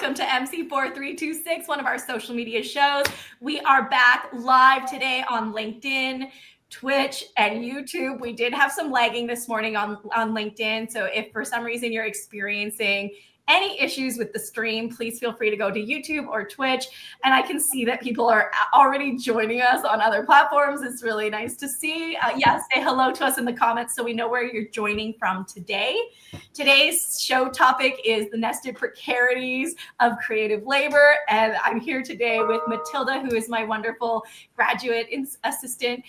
welcome to MC4326, one of our social media shows. We are back live today on LinkedIn, Twitch, and YouTube. We did have some lagging this morning on LinkedIn, so if for some reason you're experiencing any issues with the stream, please feel free to go to YouTube or Twitch. And I can see that people are already joining us on other platforms. It's really nice to see. Say hello to us in the comments so we know where you're joining from today. Today's show topic is the nested precarities of creative labor. And I'm here today with Matilda, who is my wonderful graduate assistant.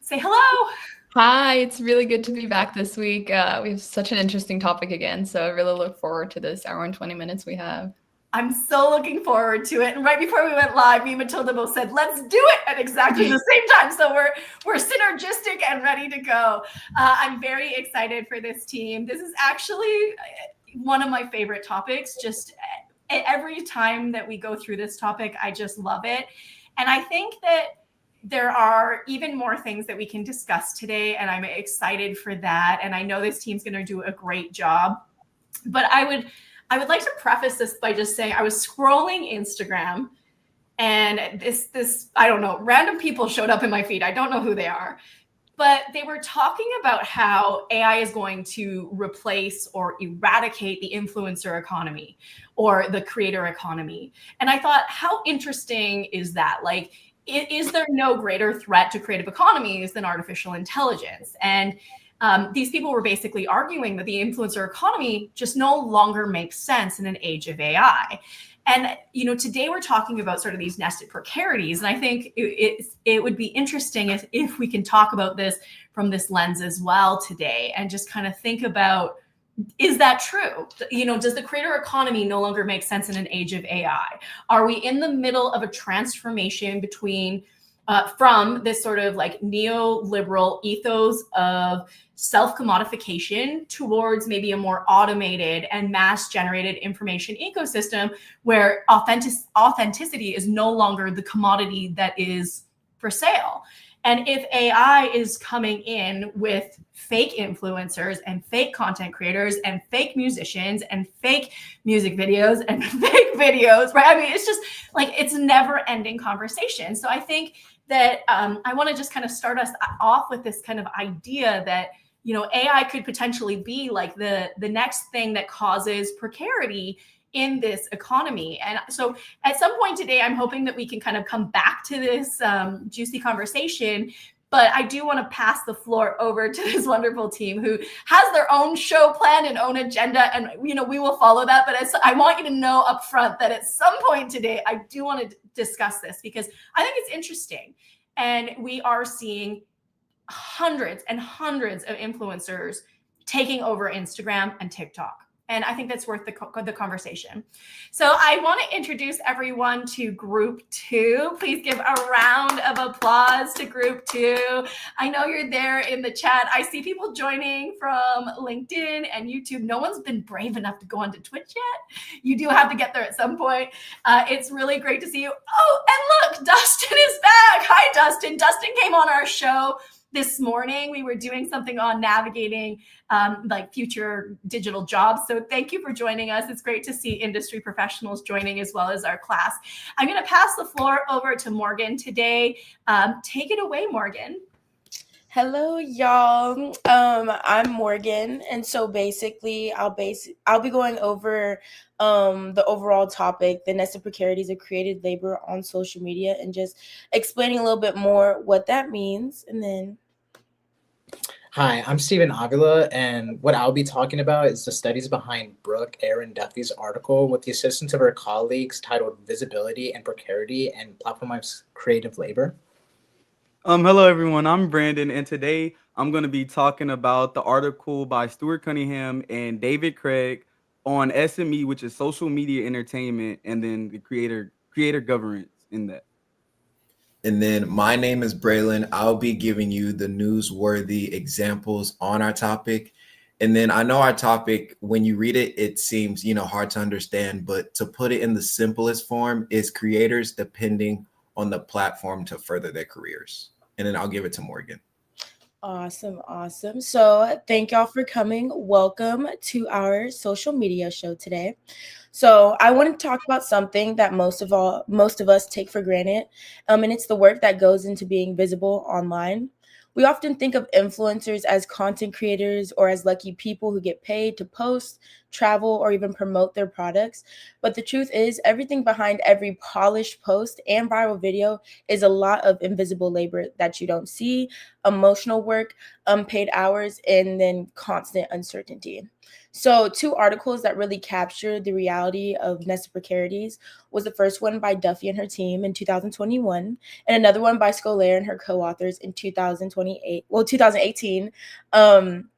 Say hello. Hi, it's really good to be back this week. We have such an interesting topic again, so I really look forward to this hour and 20 minutes we have. I'm so looking forward to it. And right before we went live, me and Matilda both said, let's do it at exactly the same time. So we're synergistic and ready to go. I'm very excited for this team. This is actually one of my favorite topics. Just every time that we go through this topic, I just love it. And I think that there are even more things that we can discuss today, and I'm excited for that. And I know this team's going to do a great job. But I would like to preface this by just saying I was scrolling Instagram, and this I don't know, random people showed up in my feed. I don't know who they are, but they were talking about how AI is going to replace or eradicate the influencer economy or the creator economy. And I thought, how interesting is that? Like, is there no greater threat to creative economies than artificial intelligence? And these people were basically arguing that the influencer economy just no longer makes sense in an age of AI. And, today we're talking about sort of these nested precarities. And I think it would be interesting if we can talk about this from this lens as well today and just kind of think about, is that true? Does the creator economy no longer make sense in an age of AI? Are we in the middle of a transformation from this sort of like neoliberal ethos of self-commodification towards maybe a more automated and mass-generated information ecosystem where authenticity is no longer the commodity that is for sale? And if AI is coming in with fake influencers and fake content creators and fake musicians and fake music videos and fake videos, right? I mean, it's just like, it's a never ending conversation. So I think that I want to just kind of start us off with this kind of idea that, AI could potentially be like the next thing that causes precarity in this economy. And so at some point today, I'm hoping that we can kind of come back to this juicy conversation. But I do want to pass the floor over to this wonderful team who has their own show plan and own agenda. And, we will follow that. But I want you to know up front that at some point today, I do want to discuss this because I think it's interesting. And we are seeing hundreds and hundreds of influencers taking over Instagram and TikTok. And I think that's worth the conversation. So I want to introduce everyone to group 2. Please give a round of applause to group 2. I know you're there in the chat. I see people joining from LinkedIn and YouTube. No one's been brave enough to go onto Twitch yet. You do have to get there at some point. It's really great to see you. Oh, and look, Dustin is back. Hi, Dustin. Dustin came on our show this morning. We were doing something on navigating like future digital jobs. So thank you for joining us. It's great to see industry professionals joining as well as our class. I'm going to pass the floor over to Morgan today. Take it away, Morgan. Hello, y'all. I'm Morgan, and so basically, I'll be going over the overall topic, the nested precarities of creative labor on social media, and just explaining a little bit more what that means, and then. Hi, I'm Stephen Avila, and what I'll be talking about is the studies behind Brooke Aaron Duffy's article with the assistance of her colleagues titled Visibility and Precarity and Platformized Creative Labor. Hello, everyone. I'm Brandon, and today I'm going to be talking about the article by Stuart Cunningham and David Craig on SME, which is social media entertainment, and then the creator governance in that. And then my name is Braylon. I'll be giving you the newsworthy examples on our topic. And then I know our topic, when you read it, it seems, hard to understand, but to put it in the simplest form is creators depending on the platform to further their careers. And then I'll give it to Morgan. Awesome. So thank y'all for coming. Welcome to our social media show today. So I want to talk about something that most of us take for granted, and it's the work that goes into being visible online. We often think of influencers as content creators or as lucky people who get paid to post, travel, or even promote their products. But the truth is, everything behind every polished post and viral video is a lot of invisible labor that you don't see, emotional work, unpaid hours, and then constant uncertainty. So, two articles that really captured the reality of Nesta Precarities was the first one by Duffy and her team in 2021, and another one by Scolaire and her co-authors in 2018. Um,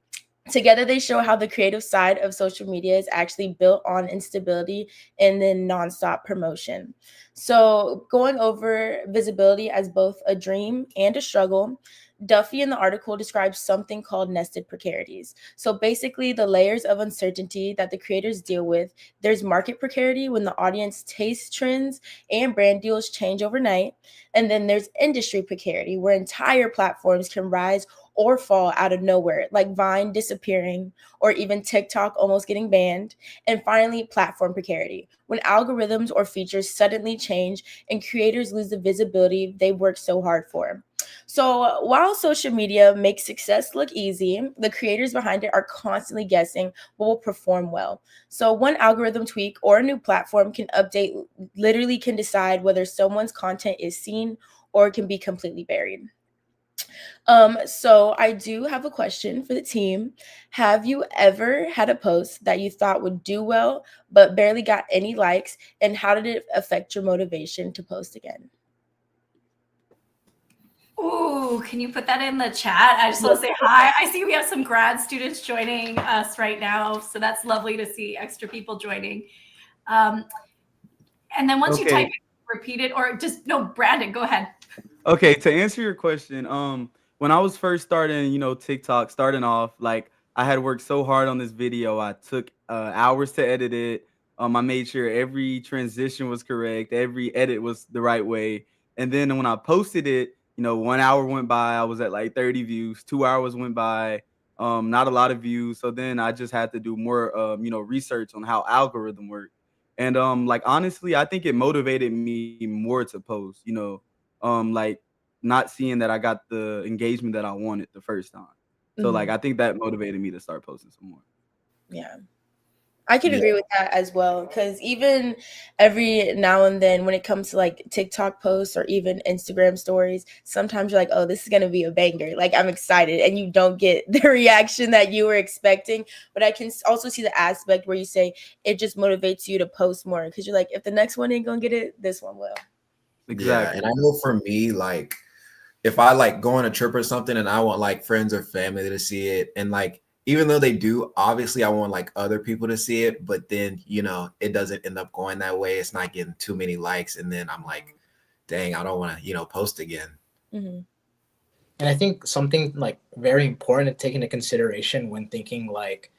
Together, they show how the creative side of social media is actually built on instability and then nonstop promotion. So, going over visibility as both a dream and a struggle, Duffy in the article describes something called nested precarities. So, basically, the layers of uncertainty that the creators deal with. There's market precarity when the audience taste trends and brand deals change overnight. And then there's industry precarity where entire platforms can rise or fall out of nowhere, like Vine disappearing or even TikTok almost getting banned. And finally, platform precarity, when algorithms or features suddenly change and creators lose the visibility they worked so hard for. So while social media makes success look easy, the creators behind it are constantly guessing what will perform well. So one algorithm tweak or a new platform can update literally can decide whether someone's content is seen or can be completely buried. So I do have a question for the team. Have you ever had a post that you thought would do well, but barely got any likes? And how did it affect your motivation to post again? Ooh, can you put that in the chat? I just want to say hi. I see we have some grad students joining us right now, so that's lovely to see extra people joining. And then once you type it, repeat it, or just no, Brandon, go ahead. Okay, to answer your question, when I was first starting, TikTok, starting off, like I had worked so hard on this video. I took hours to edit it. I made sure every transition was correct, every edit was the right way. And then when I posted it, 1 hour went by, I was at like 30 views. 2 hours went by, not a lot of views. So then I just had to do more, research on how algorithm work. And like honestly, I think it motivated me more to post. Like not seeing that I got the engagement that I wanted the first time. So like I think that motivated me to start posting some more. Yeah. I can agree with that as well, because even every now and then when it comes to like TikTok posts or even Instagram stories, sometimes you're like, oh, this is going to be a banger. Like I'm excited, and you don't get the reaction that you were expecting. But I can also see the aspect where you say it just motivates you to post more, because you're like, if the next one ain't going to get it, this one will. Yeah, Exactly. and I know for me, like if I like go on a trip or something and I want like friends or family to see it, and like even though they do, obviously I want like other people to see it, but then it doesn't end up going that way. It's not getting too many likes, and then I'm like, dang, I don't want to post again. Mm-hmm. And I think something like very important to take into consideration when thinking like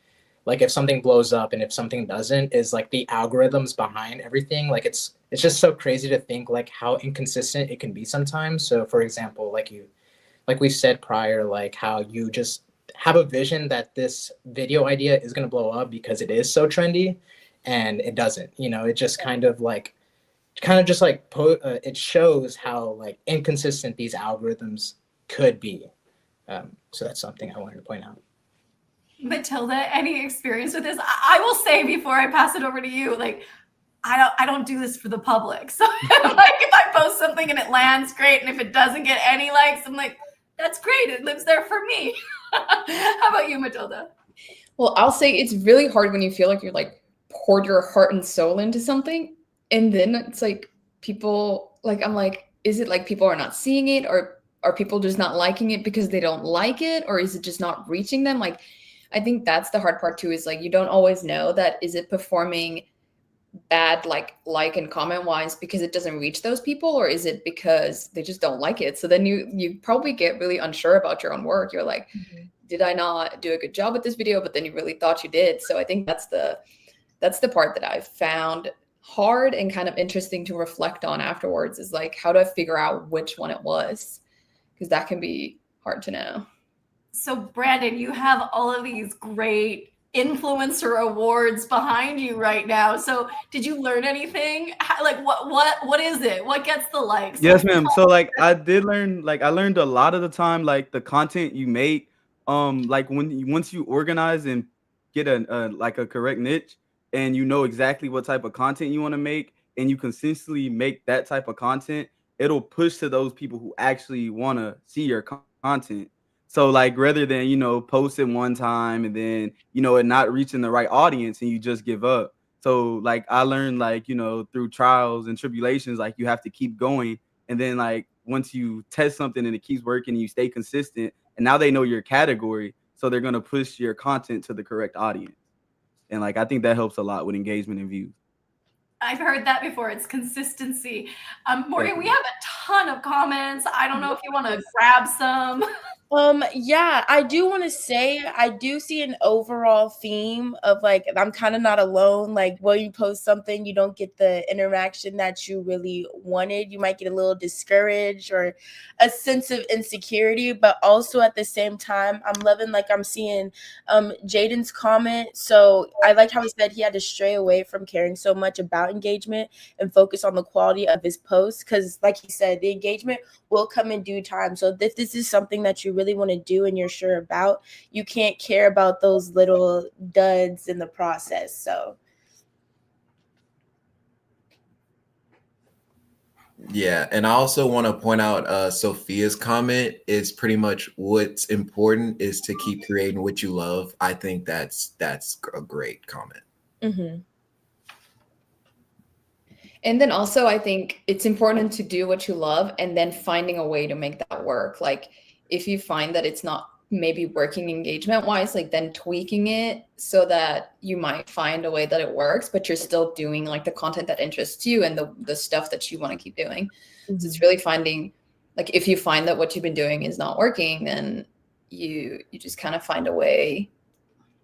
if something blows up and if something doesn't is like the algorithms behind everything. Like it's just so crazy to think like how inconsistent it can be sometimes. So for example, like we said prior, like how you just have a vision that this video idea is going to blow up because it is so trendy, and it doesn't. It just it shows how like inconsistent these algorithms could be. So that's something I wanted to point out. Matilda, any experience with this? I will say before I pass it over to you, like I don't do this for the public. So like if I post something and it lands, great. And if it doesn't get any likes, I'm like, that's great. It lives there for me. How about you, Matilda? Well, I'll say it's really hard when you feel like you're like poured your heart and soul into something, and then it's like people like I'm like, is it like people are not seeing it, or are people just not liking it because they don't like it, or is it just not reaching them? Like I think that's the hard part too, is like you don't always know that is it performing bad like and comment wise because it doesn't reach those people, or is it because they just don't like it? So then you probably get really unsure about your own work. You're like, did I not do a good job with this video? But then you really thought you did. So I think that's the part that I've found hard and kind of interesting to reflect on afterwards, is like, how do I figure out which one it was? Because that can be hard to know. So Brandon, you have all of these great influencer awards behind you right now. So did you learn anything? Like what is it? What gets the likes? Yes, ma'am. So like I did learn, like I learned a lot of the time, like the content you make, like once you organize and get a like a correct niche, and you know exactly what type of content you want to make, and you consistently make that type of content, it'll push to those people who actually want to see your content. So like rather than post it one time and then it not reaching the right audience and you just give up. So like I learned, like through trials and tribulations, like you have to keep going. And then like once you test something and it keeps working and you stay consistent, and now they know your category, so they're going to push your content to the correct audience. And like I think that helps a lot with engagement and views. I've heard that before. It's consistency. Morgan, we have a ton of comments. I don't know if you want to grab some. Yeah, I do want to say I do see an overall theme of like I'm kind of not alone. Like when you post something, you don't get the interaction that you really wanted. You might get a little discouraged or a sense of insecurity, but also at the same time, I'm loving like I'm seeing Jaden's comment. So I like how he said he had to stray away from caring so much about engagement and focus on the quality of his posts. Cause like he said, the engagement will come in due time. So if this is something that you really want to do and you're sure about, you can't care about those little duds in the process. So Yeah, and I also want to point out Sophia's comment is pretty much what's important is to keep creating what you love. I think that's a great comment. mm-hmm. And then also, I think it's important to do what you love and then finding a way to make that work. Like if you find that it's not maybe working engagement wise, like then tweaking it so that you might find a way that it works, but you're still doing like the content that interests you and the stuff that you want to keep doing. Mm-hmm. So it's really finding, like if you find that what you've been doing is not working, then you just kind of find a way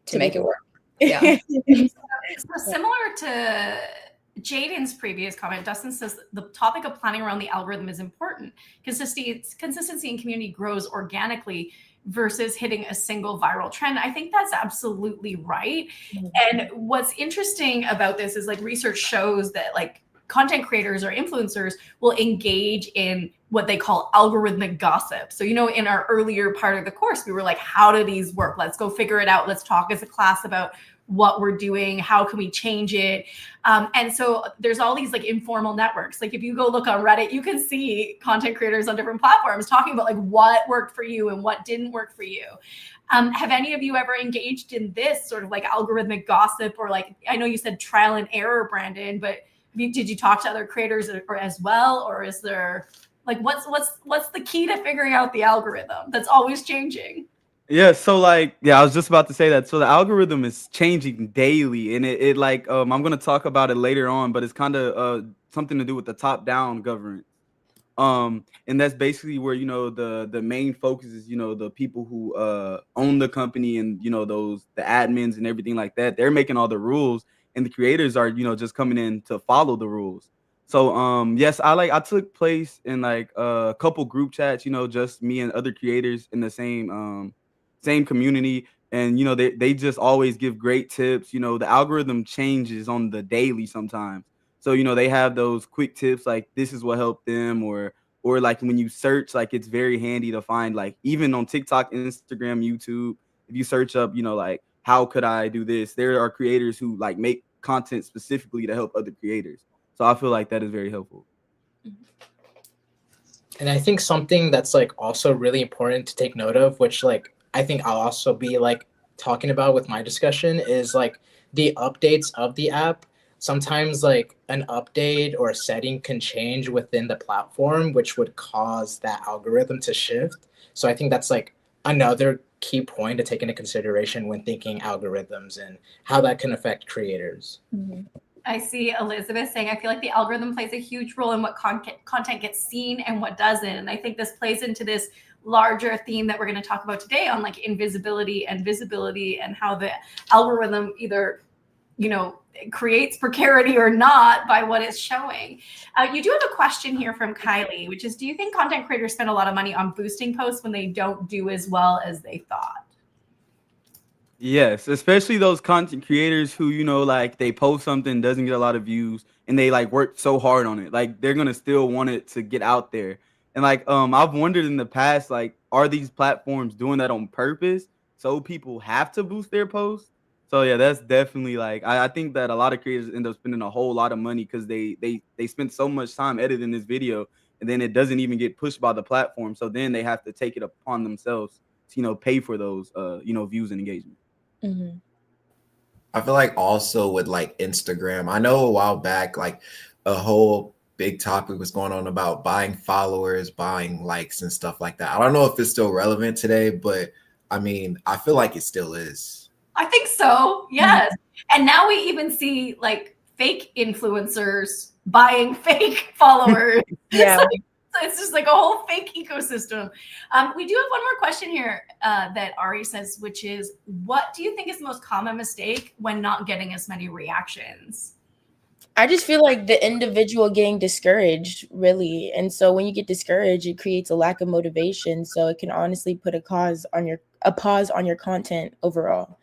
to make it work. Yeah. So similar to Jaden's previous comment, Dustin says the topic of planning around the algorithm is important. Consistency in community grows organically versus hitting a single viral trend. I think that's absolutely right. Mm-hmm. And what's interesting about this is like research shows that like content creators or influencers will engage in what they call algorithmic gossip. So, in our earlier part of the course, we were like, how do these work? Let's go figure it out. Let's talk as a class about what we're doing, how can we change it? And so there's all these like informal networks. Like if you go look on Reddit, you can see content creators on different platforms talking about like what worked for you and what didn't work for you. Have any of you ever engaged in this sort of like algorithmic gossip or like, I know you said trial and error, Brandon, but did you talk to other creators or as well? Or is there like, what's the key to figuring out the algorithm that's always changing? Yeah, so like, I was just about to say that. So the algorithm is changing daily, and it like I'm gonna talk about it later on, but it's kind of something to do with the top-down governance. And that's basically where the main focus is, the people who own the company and the admins and everything like that. They're making all the rules, and the creators are just coming in to follow the rules. So yes, I took place in like a couple group chats, just me and other creators in the same community, and they just always give great tips. The algorithm changes on the daily sometimes, so they have those quick tips like this is what helped them, or like when you search, like it's very handy to find, like even on TikTok, Instagram, YouTube, if you search up like how could I do this, there are creators who like make content specifically to help other creators. So I feel like that is very helpful. And I think something that's like also really important to take note of, which like I think I'll also be like talking about with my discussion, is like the updates of the app. Sometimes like an update or a setting can change within the platform, which would cause that algorithm to shift. So I think that's like another key point to take into consideration when thinking algorithms and how that can affect creators. Mm-hmm. I see Elizabeth saying, I feel like the algorithm plays a huge role in what content gets seen and what doesn't. And I think this plays into this larger theme that we're going to talk about today on like invisibility and visibility, and how the algorithm either creates precarity or not by what it's showing. You do have a question here from Kylie, which is, do you think content creators spend a lot of money on boosting posts when they don't do as well as they thought? Yes, especially those content creators who, like they post something, doesn't get a lot of views, and they like work so hard on it. Like they're gonna still want it to get out there. And like I've wondered in the past, like, are these platforms doing that on purpose so people have to boost their posts? So yeah, that's definitely like I think that a lot of creators end up spending a whole lot of money because they spend so much time editing this video, and then it doesn't even get pushed by the platform. So then they have to take it upon themselves to pay for those views and engagement. Mm-hmm. I feel like also with like Instagram, I know a while back, like a whole big topic was going on about buying followers, buying likes and stuff like that. I don't know if it's still relevant today, but I mean, I feel like it still is. I think so. Yes. And now we even see like fake influencers buying fake followers. Yeah. So it's just like a whole fake ecosystem. We do have one more question here that Ari says, which is, what do you think is the most common mistake when not getting as many reactions? I just feel like the individual getting discouraged, really. And so when you get discouraged, it creates a lack of motivation. So it can honestly put a pause on your content overall.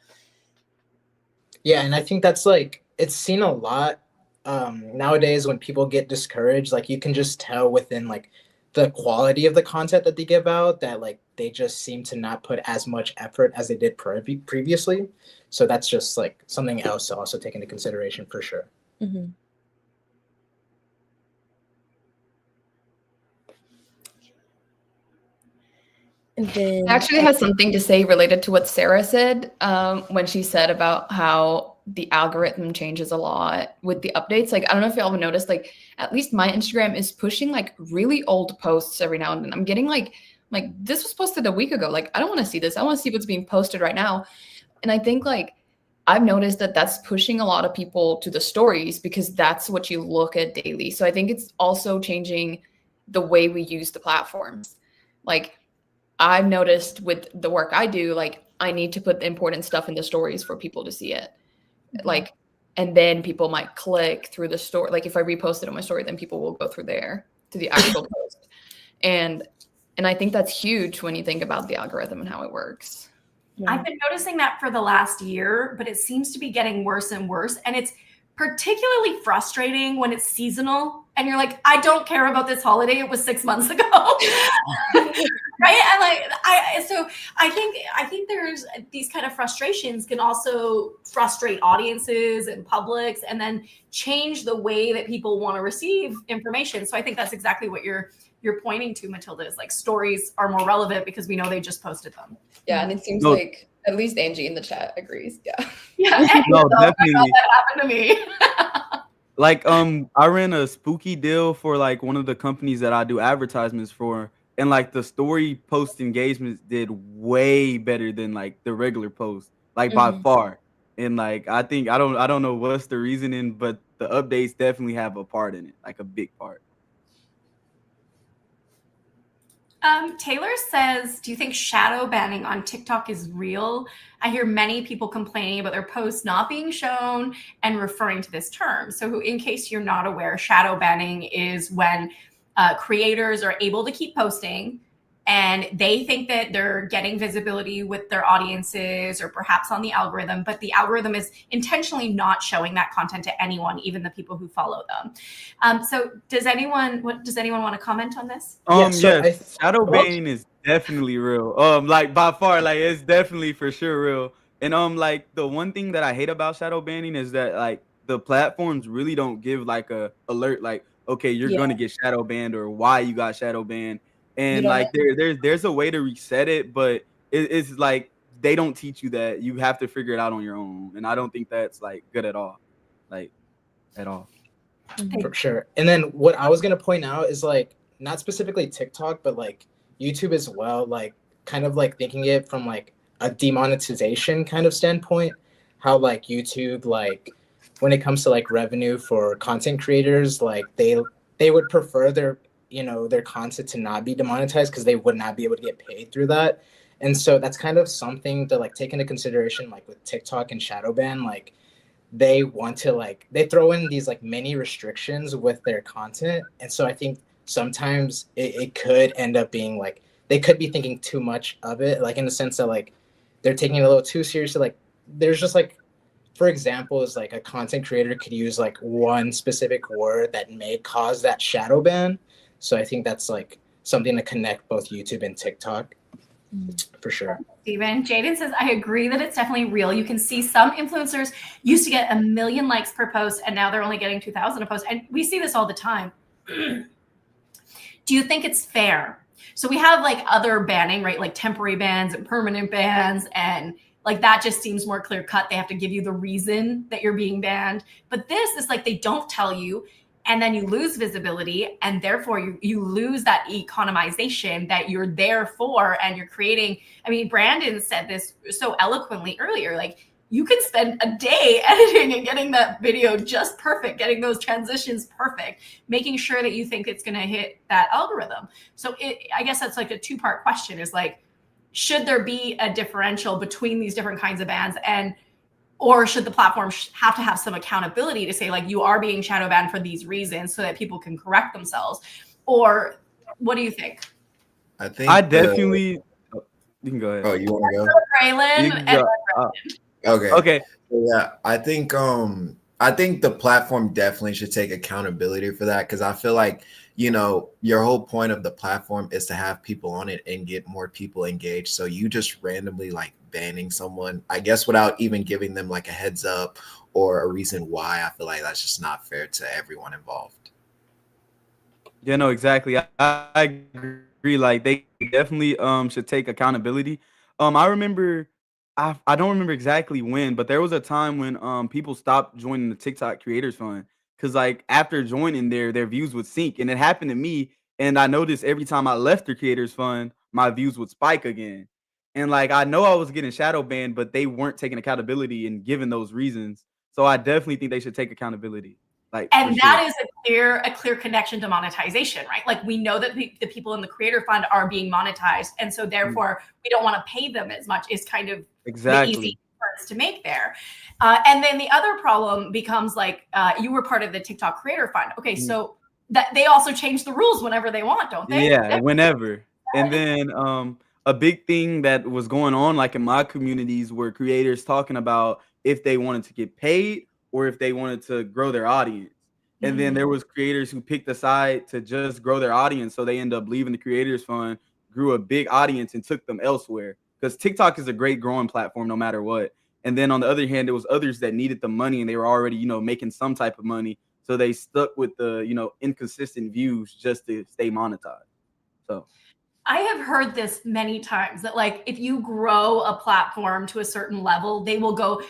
Yeah, and I think that's like, it's seen a lot nowadays when people get discouraged. Like you can just tell within like the quality of the content that they give out that like they just seem to not put as much effort as they did previously. So that's just like something else to also take into consideration for sure. Mm-hmm. And then Actually has something to say related to what Sarah said when she said about how the algorithm changes a lot with the updates. Like, I don't know if y'all have noticed, like, at least my Instagram is pushing like really old posts every now and then. I'm getting like this was posted a week ago. Like, I don't want to see this. I want to see what's being posted right now. And I think like I've noticed that that's pushing a lot of people to the stories because that's what you look at daily. So I think it's also changing the way we use the platforms. Like, I've noticed with the work I do, like I need to put the important stuff in the stories for people to see it. Mm-hmm. Like, and then people might click through the story. Like if I repost it on my story, then people will go through there to the actual post. And I think that's huge when you think about the algorithm and how it works. Yeah. I've been noticing that for the last year, but it seems to be getting worse and worse. And it's particularly frustrating when it's seasonal and you're like, I don't care about this holiday. It was 6 months ago. Right. And so I think there's these kind of frustrations can also frustrate audiences and publics and then change the way that people want to receive information. So I think that's exactly what you're pointing to, Matilda, is like stories are more relevant because we know they just posted them. Yeah. And it seems like at least Angie in the chat agrees. Yeah. Yeah. No, definitely. That happened to me. Like, I ran a spooky deal for like one of the companies that I do advertisements for. And like the story post engagements did way better than like the regular post, like by far. And like, I don't know what's the reasoning, but the updates definitely have a part in it, like a big part. Taylor says, do you think shadow banning on TikTok is real? I hear many people complaining about their posts not being shown and referring to this term. So in case you're not aware, shadow banning is when creators are able to keep posting and they think that they're getting visibility with their audiences or perhaps on the algorithm, but the algorithm is intentionally not showing that content to anyone, even the people who follow them. So does anyone want to comment on this? Yes, shadow banning is definitely real. Like by far, like it's definitely for sure real. And like the one thing that I hate about shadow banning is that like the platforms really don't give like a alert like, okay, you're gonna get shadow banned or why you got shadow banned. And like there's a way to reset it, but it's like they don't teach you that. You have to figure it out on your own. And I don't think that's like good at all. Like at all. For sure. And then what I was gonna point out is like not specifically TikTok, but like YouTube as well, like kind of like thinking it from like a demonetization kind of standpoint, how like YouTube, like when it comes to like revenue for content creators, like they would prefer their content to not be demonetized because they would not be able to get paid through that. And so that's kind of something to like take into consideration, like with TikTok and shadow ban, like they want to like they throw in these like many restrictions with their content, and so I think sometimes it could end up being like they could be thinking too much of it, like in the sense that like they're taking it a little too seriously. Like there's just like, for example, is like a content creator could use like one specific word that may cause that shadow ban. So I think that's like something to connect both YouTube and TikTok for sure. Steven. Jaden says, I agree that it's definitely real. You can see some influencers used to get 1 million likes per post, and now they're only getting 2,000 a post. And we see this all the time. Do you think it's fair? So we have like other banning, right? Like temporary bans and permanent bans, and like that just seems more clear cut. They have to give you the reason that you're being banned. But this is like they don't tell you, and then you lose visibility, and therefore you lose that economization that you're there for, and you're creating. I mean, Brandon said this so eloquently earlier, like you can spend a day editing and getting that video just perfect, getting those transitions perfect, making sure that you think it's going to hit that algorithm. So I guess that's like a two-part question is like, should there be a differential between these different kinds of bans, and or should the platform have to have some accountability to say like you are being shadow banned for these reasons so that people can correct themselves? Or what do you think? I think I definitely. You can go ahead. Oh, you want to go? Braylon. Okay. Okay. Yeah, I think the platform definitely should take accountability for that, because I feel like, you know, your whole point of the platform is to have people on it and get more people engaged. So you just randomly like banning someone, I guess, without even giving them like a heads up or a reason why, I feel like that's just not fair to everyone involved. Yeah, no, exactly. I agree. Like they definitely should take accountability. I remember I don't remember exactly when, but there was a time when people stopped joining the TikTok Creators Fund because like after joining their views would sink, and it happened to me. And I noticed every time I left the Creators Fund, my views would spike again. And like I know I was getting shadow banned, but they weren't taking accountability and giving those reasons. So I definitely think they should take accountability. Like, and for that sure. is a clear connection to monetization, right? Like we know that the people in the creator fund are being monetized, and so therefore we don't want to pay them as much, is kind of the easy difference to make there. And then the other problem becomes like you were part of the TikTok creator fund. Okay, so that they also change the rules whenever they want, don't they? Yeah, whenever. And then a big thing that was going on like in my communities were creators talking about if they wanted to get paid or if they wanted to grow their audience. And then there was creators who picked a side to just grow their audience, so they end up leaving the creators fund, grew a big audience and took them elsewhere, because TikTok is a great growing platform no matter what. And then on the other hand, there was others that needed the money and they were already, making some type of money, so they stuck with the, inconsistent views just to stay monetized. So I have heard this many times that like if you grow a platform to a certain level,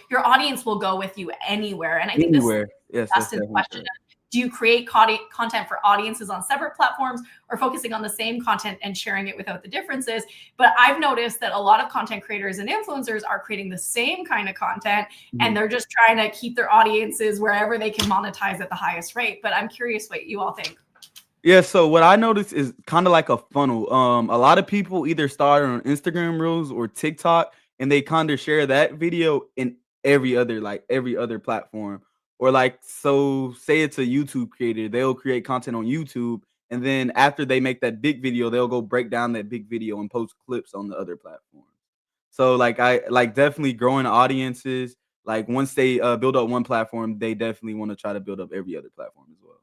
your audience will go with you anywhere. And I think anywhere. This Yes, that's is the definitely question. true. Do you create content for audiences on separate platforms, or focusing on the same content and sharing it without the differences? But I've noticed that a lot of content creators and influencers are creating the same kind of content, and they're just trying to keep their audiences wherever they can monetize at the highest rate. But I'm curious what you all think. Yeah, so what I noticed is kind of like a funnel. A lot of people either start on Instagram Reels or TikTok, and they kind of share that video in every other platform. Or like, so say it's a YouTube creator, they'll create content on YouTube, and then after they make that big video, they'll go break down that big video and post clips on the other platforms. So like I like definitely growing audiences. Like once they build up one platform, they definitely want to try to build up every other platform as well.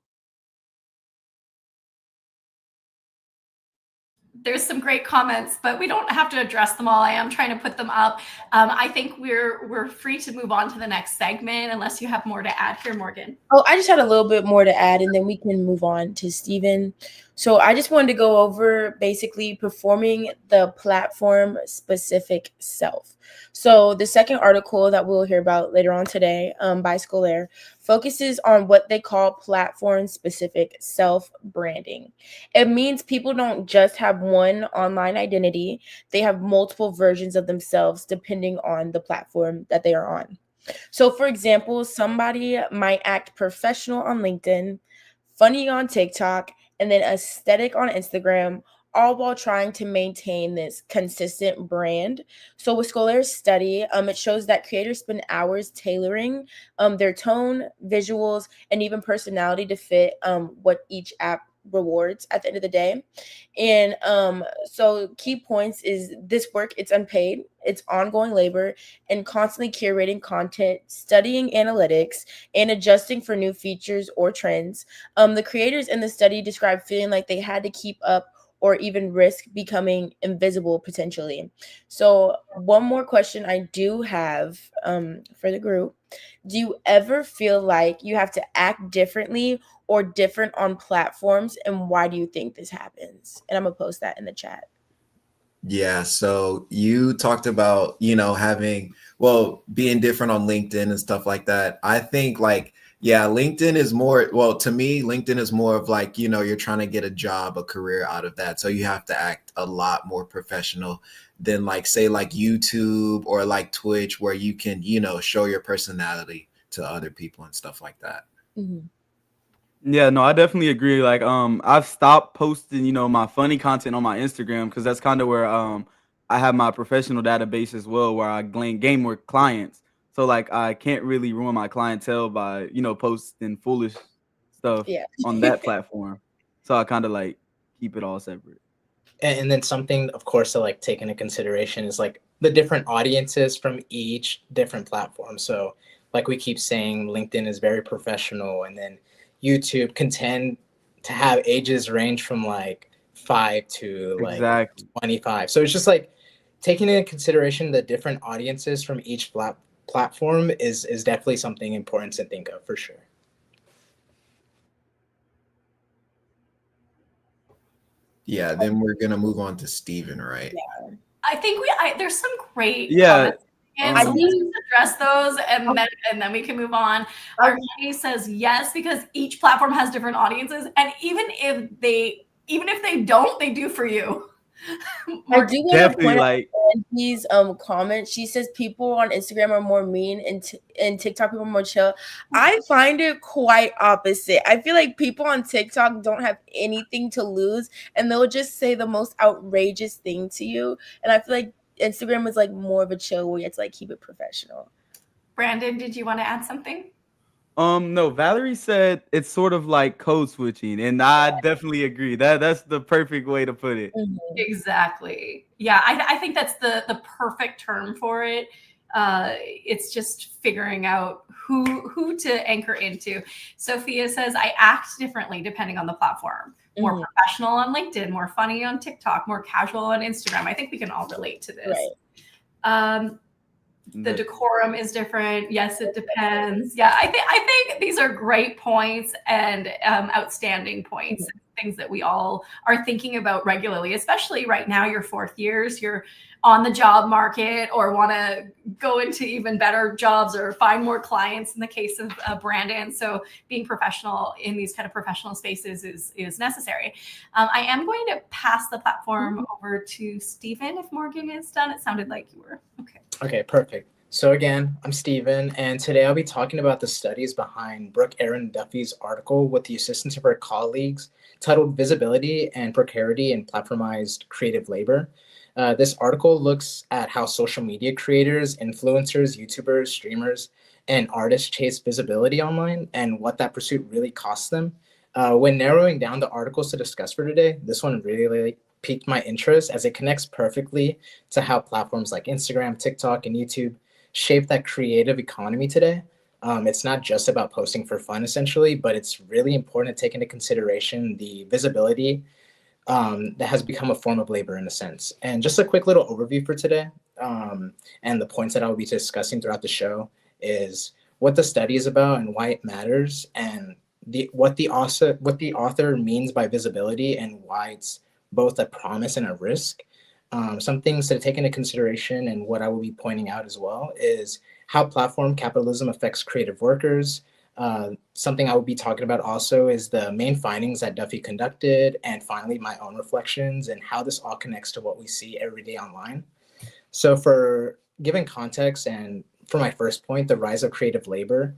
There's some great comments, but we don't have to address them all. I am trying to put them up. I think we're free to move on to the next segment unless you have more to add here, Morgan. Oh, I just had a little bit more to add, and then we can move on to Steven. So I just wanted to go over basically performing the platform specific self. So the second article that we'll hear about later on today by Scolaire focuses on what they call platform specific self branding. It means people don't just have one online identity, they have multiple versions of themselves depending on the platform that they are on. So, for example, somebody might act professional on LinkedIn, funny on TikTok, and then aesthetic on Instagram, all while trying to maintain this consistent brand. So with Scholars study, it shows that creators spend hours tailoring their tone, visuals, and even personality to fit what each app rewards at the end of the day. And so key points is this work, it's unpaid, it's ongoing labor, and constantly curating content, studying analytics, and adjusting for new features or trends. The creators in the study described feeling like they had to keep up or even risk becoming invisible potentially. So one more question I do have for the group. Do you ever feel like you have to act differently or different on platforms, and why do you think this happens? And I'm gonna post that in the chat. Yeah, so you talked about, being different on LinkedIn and stuff like that. I think yeah, LinkedIn is more, well, to me, LinkedIn is more of like, you're trying to get a job, a career out of that. So you have to act a lot more professional than say YouTube or like Twitch, where you can, show your personality to other people and stuff like that. Mm-hmm. Yeah, no, I definitely agree. Like, I've stopped posting, my funny content on my Instagram because that's kind of where I have my professional database as well, where I gain more clients. So like, I can't really ruin my clientele by posting foolish stuff Yeah. on that platform. So I kind of like keep it all separate. And then something, of course, to like take into consideration is like the different audiences from each different platform. So like we keep saying, LinkedIn is very professional, and then YouTube can tend to have ages range from like 5 to like Exactly. 25. So it's just like taking into consideration the different audiences from each platform is definitely something important to think of for sure. Yeah, then we're gonna move on to Steven, right? Yeah. I think there's some great comments. And I so let's just address those and then we can move on. Armani says yes, because each platform has different audiences. And even if they don't, they do for you. I do want to Definitely, point out like, Andy's comment. She says people on Instagram are more mean and TikTok people are more chill. I find it quite opposite. I feel like people on TikTok don't have anything to lose and they'll just say the most outrageous thing to you. And I feel like Instagram is like more of a chill where you have to like keep it professional. Brandon, did you want to add something? No, Valerie said it's sort of like code switching, and I definitely agree. That's the perfect way to put it. Mm-hmm. Exactly. Yeah, I think that's the perfect term for it. It's just figuring out who to anchor into. Sophia says, I act differently depending on the platform. More professional on LinkedIn, more funny on TikTok, more casual on Instagram. I think we can all relate to this. Right. The decorum is different. Yes, it depends. Yeah, I think these are great points and outstanding points, things that we all are thinking about regularly, especially right now, your fourth years, you're on the job market or want to go into even better jobs or find more clients in the case of Brandon. So being professional in these kind of professional spaces is necessary. I am going to pass the platform over to Stephen if Morgan is done. It sounded like you were. Okay, perfect. So again, I'm Steven, and today I'll be talking about the studies behind Brooke Erin Duffy's article with the assistance of her colleagues titled Visibility and Precarity in Platformized Creative Labor. This article looks at how social media creators, influencers, YouTubers, streamers, and artists chase visibility online and what that pursuit really costs them. When narrowing down the articles to discuss for today, this one really piqued my interest as it connects perfectly to how platforms like Instagram, TikTok, and YouTube shape that creative economy today. It's not just about posting for fun, essentially, but it's really important to take into consideration the visibility that has become a form of labor in a sense. And just a quick little overview for today, and the points that I will be discussing throughout the show is what the study is about and why it matters, and what the author means by visibility and why it's both a promise and a risk. Some things to take into consideration, and what I will be pointing out as well, is how platform capitalism affects creative workers. Something I will be talking about also is the main findings that Duffy conducted, and finally my own reflections and how this all connects to what we see every day online. So for giving context and for my first point, the rise of creative labor,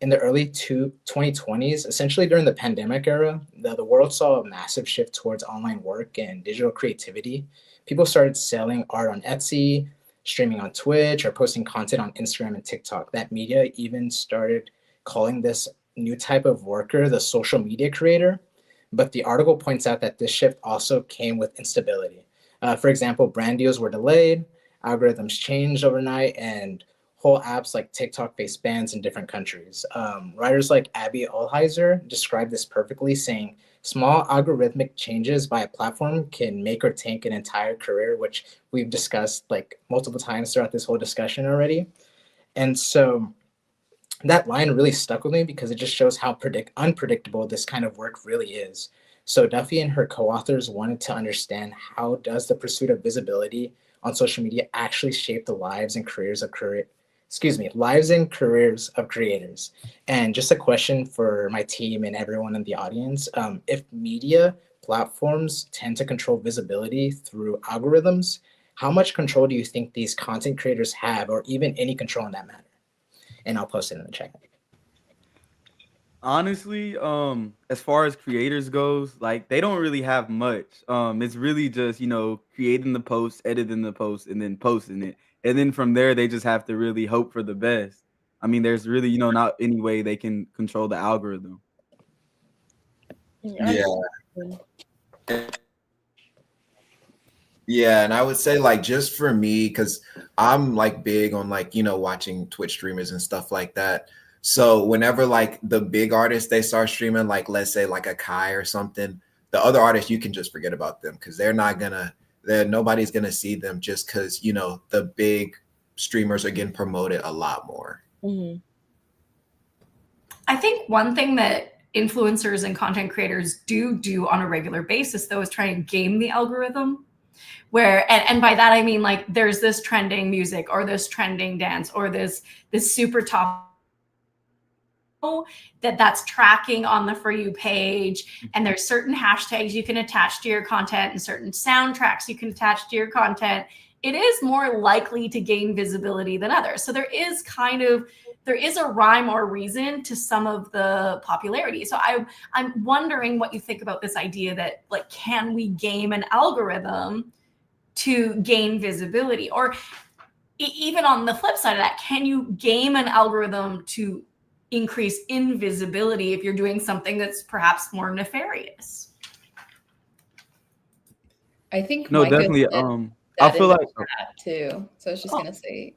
in the early 2020s, essentially during the pandemic era, the world saw a massive shift towards online work and digital creativity. People started selling art on Etsy, streaming on Twitch, or posting content on Instagram and TikTok. That media even started calling this new type of worker the social media creator. But the article points out that this shift also came with instability. For example, brand deals were delayed, algorithms changed overnight, and whole apps like TikTok face bans in different countries. Writers like Abby Olheiser describe this perfectly, saying small algorithmic changes by a platform can make or tank an entire career, which we've discussed like multiple times throughout this whole discussion already. And so that line really stuck with me because it just shows how unpredictable this kind of work really is. So Duffy and her co-authors wanted to understand, how does the pursuit of visibility on social media actually shape the lives and careers of lives and careers of creators? And just a question for my team and everyone in the audience: if media platforms tend to control visibility through algorithms, how much control do you think these content creators have, or even any control in that matter? And I'll post it in the chat. Honestly, as far as creators goes, like they don't really have much. It's really just, creating the post, editing the post, and then posting it. And then from there they just have to really hope for the best. I mean, there's really, not any way they can control the algorithm. Yeah. Yeah, and I would say like just for me, because I'm like big on like, watching Twitch streamers and stuff like that. So whenever like the big artists they start streaming, like let's say like a Kai or something, the other artists you can just forget about them because nobody's gonna see them just because the big streamers are getting promoted a lot more. Mhm. I think one thing that influencers and content creators do on a regular basis, though, is try and game the algorithm. And by that I mean, like, there's this trending music or this trending dance or this super top that's tracking on the For You page, and there's certain hashtags you can attach to your content and certain soundtracks you can attach to your content. It is more likely to gain visibility than others. So there is a rhyme or reason to some of the popularity. So I'm wondering what you think about this idea that, like, can we game an algorithm to gain visibility? Or even on the flip side of that, can you game an algorithm to increase invisibility if you're doing something that's perhaps more nefarious? I think No, Micah definitely. said I that feel in the like chat too. So I was just gonna say,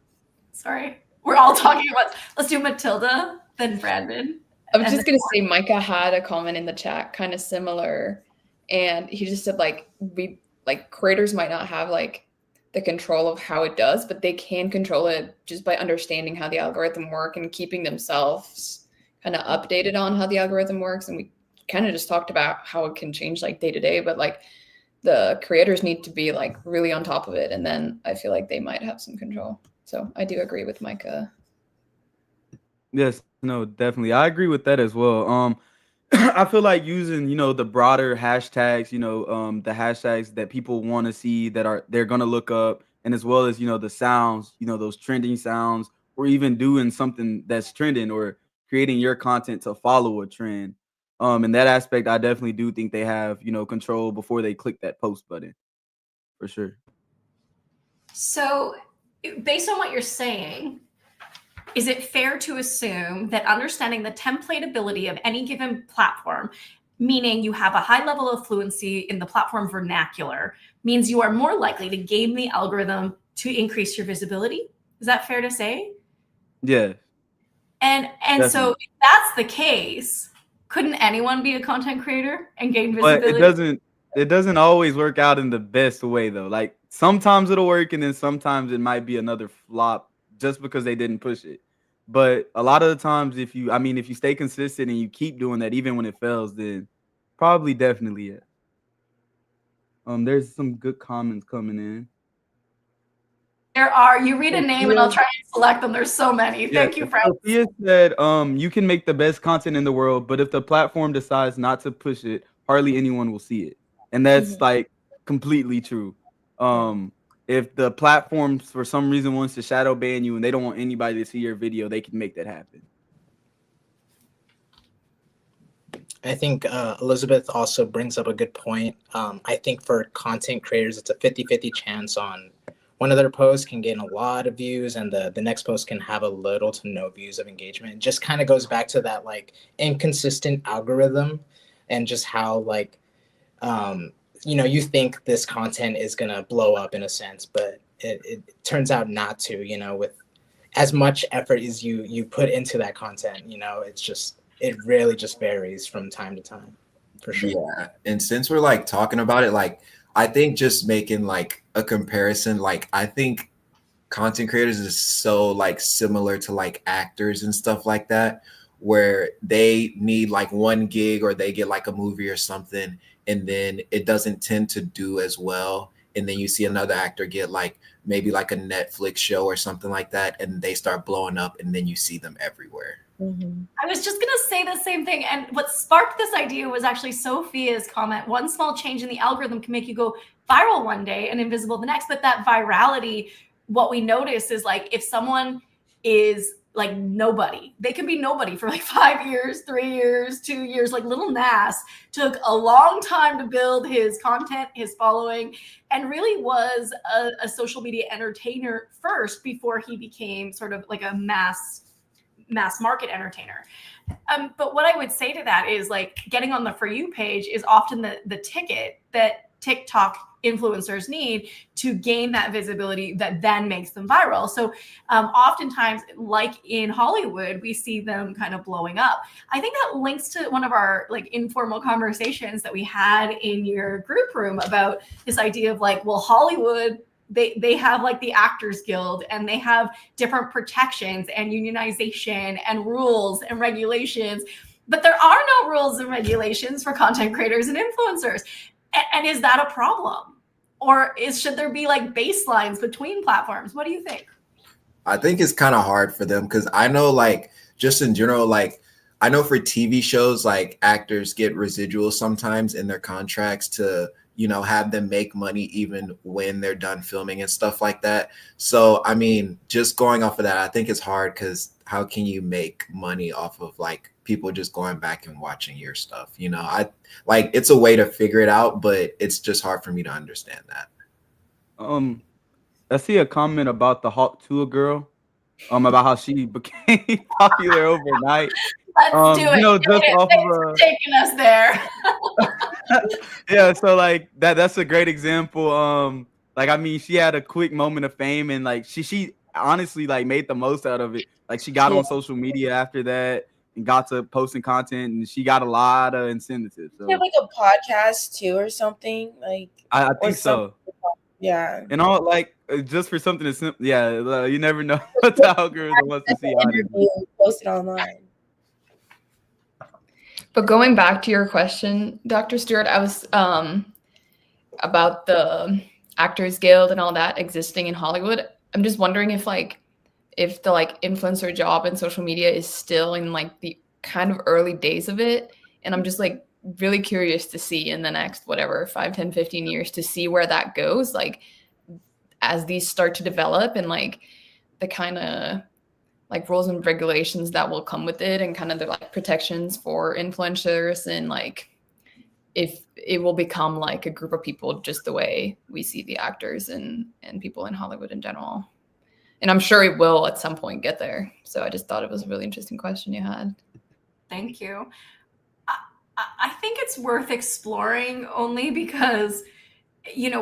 Sorry, we're all talking about. Let's do Matilda, then Brandon. I was just gonna say Micah had a comment in the chat kind of similar, and he just said like creators might not have like the control of how it does, but they can control it just by understanding how the algorithm work and keeping themselves kind of updated on how the algorithm works. And we kind of just talked about how it can change like day to day, but like the creators need to be like really on top of it, and then I feel like they might have some control. So I do agree with Micah. Yes, no, definitely. I agree with that as well. I feel like using, the broader hashtags, the hashtags that people want to see they're gonna look up, and as well as, the sounds, those trending sounds, or even doing something that's trending or creating your content to follow a trend. In that aspect, I definitely do think they have, control before they click that post button, for sure. So, based on what you're saying, is it fair to assume that understanding the templatability of any given platform, meaning you have a high level of fluency in the platform vernacular, means you are more likely to game the algorithm to increase your visibility? Is that fair to say? Yeah. And Definitely. So if that's the case, couldn't anyone be a content creator and gain But visibility? it doesn't always work out in the best way though. Like sometimes it'll work and then sometimes it might be another flop just because they didn't push it. But a lot of the times if you stay consistent and you keep doing that even when it fails, then probably definitely it. There's some good comments coming in. There are. You read a name and I'll try and select them. There's so many. Yeah, Thank you, Frank. Sophia said, you can make the best content in the world, but if the platform decides not to push it, hardly anyone will see it. And that's like completely true. If the platform for some reason wants to shadow ban you and they don't want anybody to see your video, they can make that happen. I think Elizabeth also brings up a good point. I think for content creators, it's a 50-50 chance on one of their posts can gain a lot of views and the next post can have a little to no views of engagement. It just kind of goes back to that like inconsistent algorithm and just how like, um, you think this content is going to blow up in a sense, but it turns out not to, with as much effort as you put into that content, it really just varies from time to time, for sure. Yeah. And since we're like talking about it, like I think just making like a comparison, like I think content creators is so like similar to like actors and stuff like that, where they need like one gig or they get like a movie or something, and then it doesn't tend to do as well. And then you see another actor get like maybe like a Netflix show or something like that, and they start blowing up, and then you see them everywhere. Mm-hmm. I was just going to say the same thing. And what sparked this idea was actually Sophia's comment. One small change in the algorithm can make you go viral one day and invisible the next. But that virality, what we notice is like if someone is like nobody, they can be nobody for like 5 years, 3 years, 2 years. Like Little Nas took a long time to build his content, his following, and really was a social media entertainer first before he became sort of like a mass market entertainer. But what I would say to that is like getting on the For You page is often the ticket that TikTok influencers need to gain that visibility that then makes them viral. So oftentimes, like in Hollywood, we see them kind of blowing up. I think that links to one of our like informal conversations that we had in your group room about this idea of like, well, Hollywood, they have like the Actors Guild and they have different protections and unionization and rules and regulations, but there are no rules and regulations for content creators and influencers. And is that a problem? Or should there be like baselines between platforms? What do you think? I think it's kind of hard for them because I know like just in general, like I know for TV shows, like actors get residuals sometimes in their contracts to, have them make money even when they're done filming and stuff like that. So, I mean, just going off of that, I think it's hard because how can you make money off of like people just going back and watching your stuff? I like it's a way to figure it out, but it's just hard for me to understand that. I see a comment about the Hawk Tuah girl, about how she became popular overnight. Let's do it. Just off of taking us there. Yeah, so like that's a great example. Like I mean, she had a quick moment of fame, and like she honestly like made the most out of it. Like she got on social media after that and got to posting content, and she got a lot of incentives. So You have like a podcast too, or something like. I think so. Yeah. And all like just for something as simple, yeah. You never know what the algorithm wants to see. Interview posted online. But going back to your question, Dr. Stewart, I was about the Actors Guild and all that existing in Hollywood. I'm just wondering if the like influencer job in social media is still in like the kind of early days of it. And I'm just like really curious to see in the next, whatever, 5, 10, 15 years to see where that goes. Like as these start to develop and like the kind of like rules and regulations that will come with it and kind of the like protections for influencers and like if it will become like a group of people just the way we see the actors and people in Hollywood in general. And I'm sure it will at some point get there. So I just thought it was a really interesting question you had. Thank you. I think it's worth exploring only because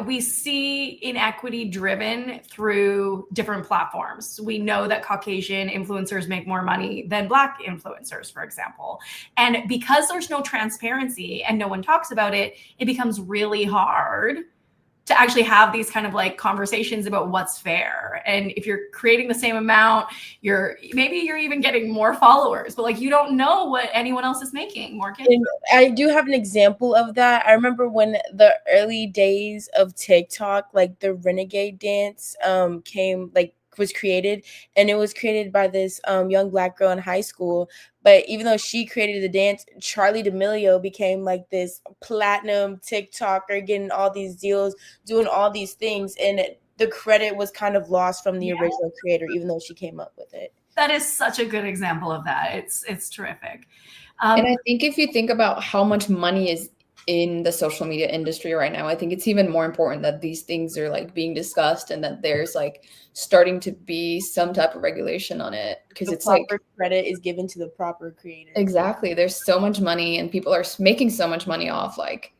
we see inequity driven through different platforms. We know that Caucasian influencers make more money than Black influencers, for example. And because there's no transparency and no one talks about it, it becomes really hard to actually have these kind of like conversations about what's fair. And if you're creating the same amount, maybe you're even getting more followers, but like you don't know what anyone else is making. Morgan? And I do have an example of that. I remember when the early days of TikTok, like the Renegade dance was created, and it was created by this young Black girl in high school. But even though she created the dance, Charlie D'Amelio became like this platinum TikToker, getting all these deals, doing all these things, and the credit was kind of lost from the original creator, even though she came up with it. That is such a good example of that. It's terrific. And I think if you think about how much money is in the social media industry right now, I think it's even more important that these things are like being discussed and that there's like starting to be some type of regulation on it, because The it's like proper credit is given to the proper creator. exactly, there's so much money and people are making so much money off like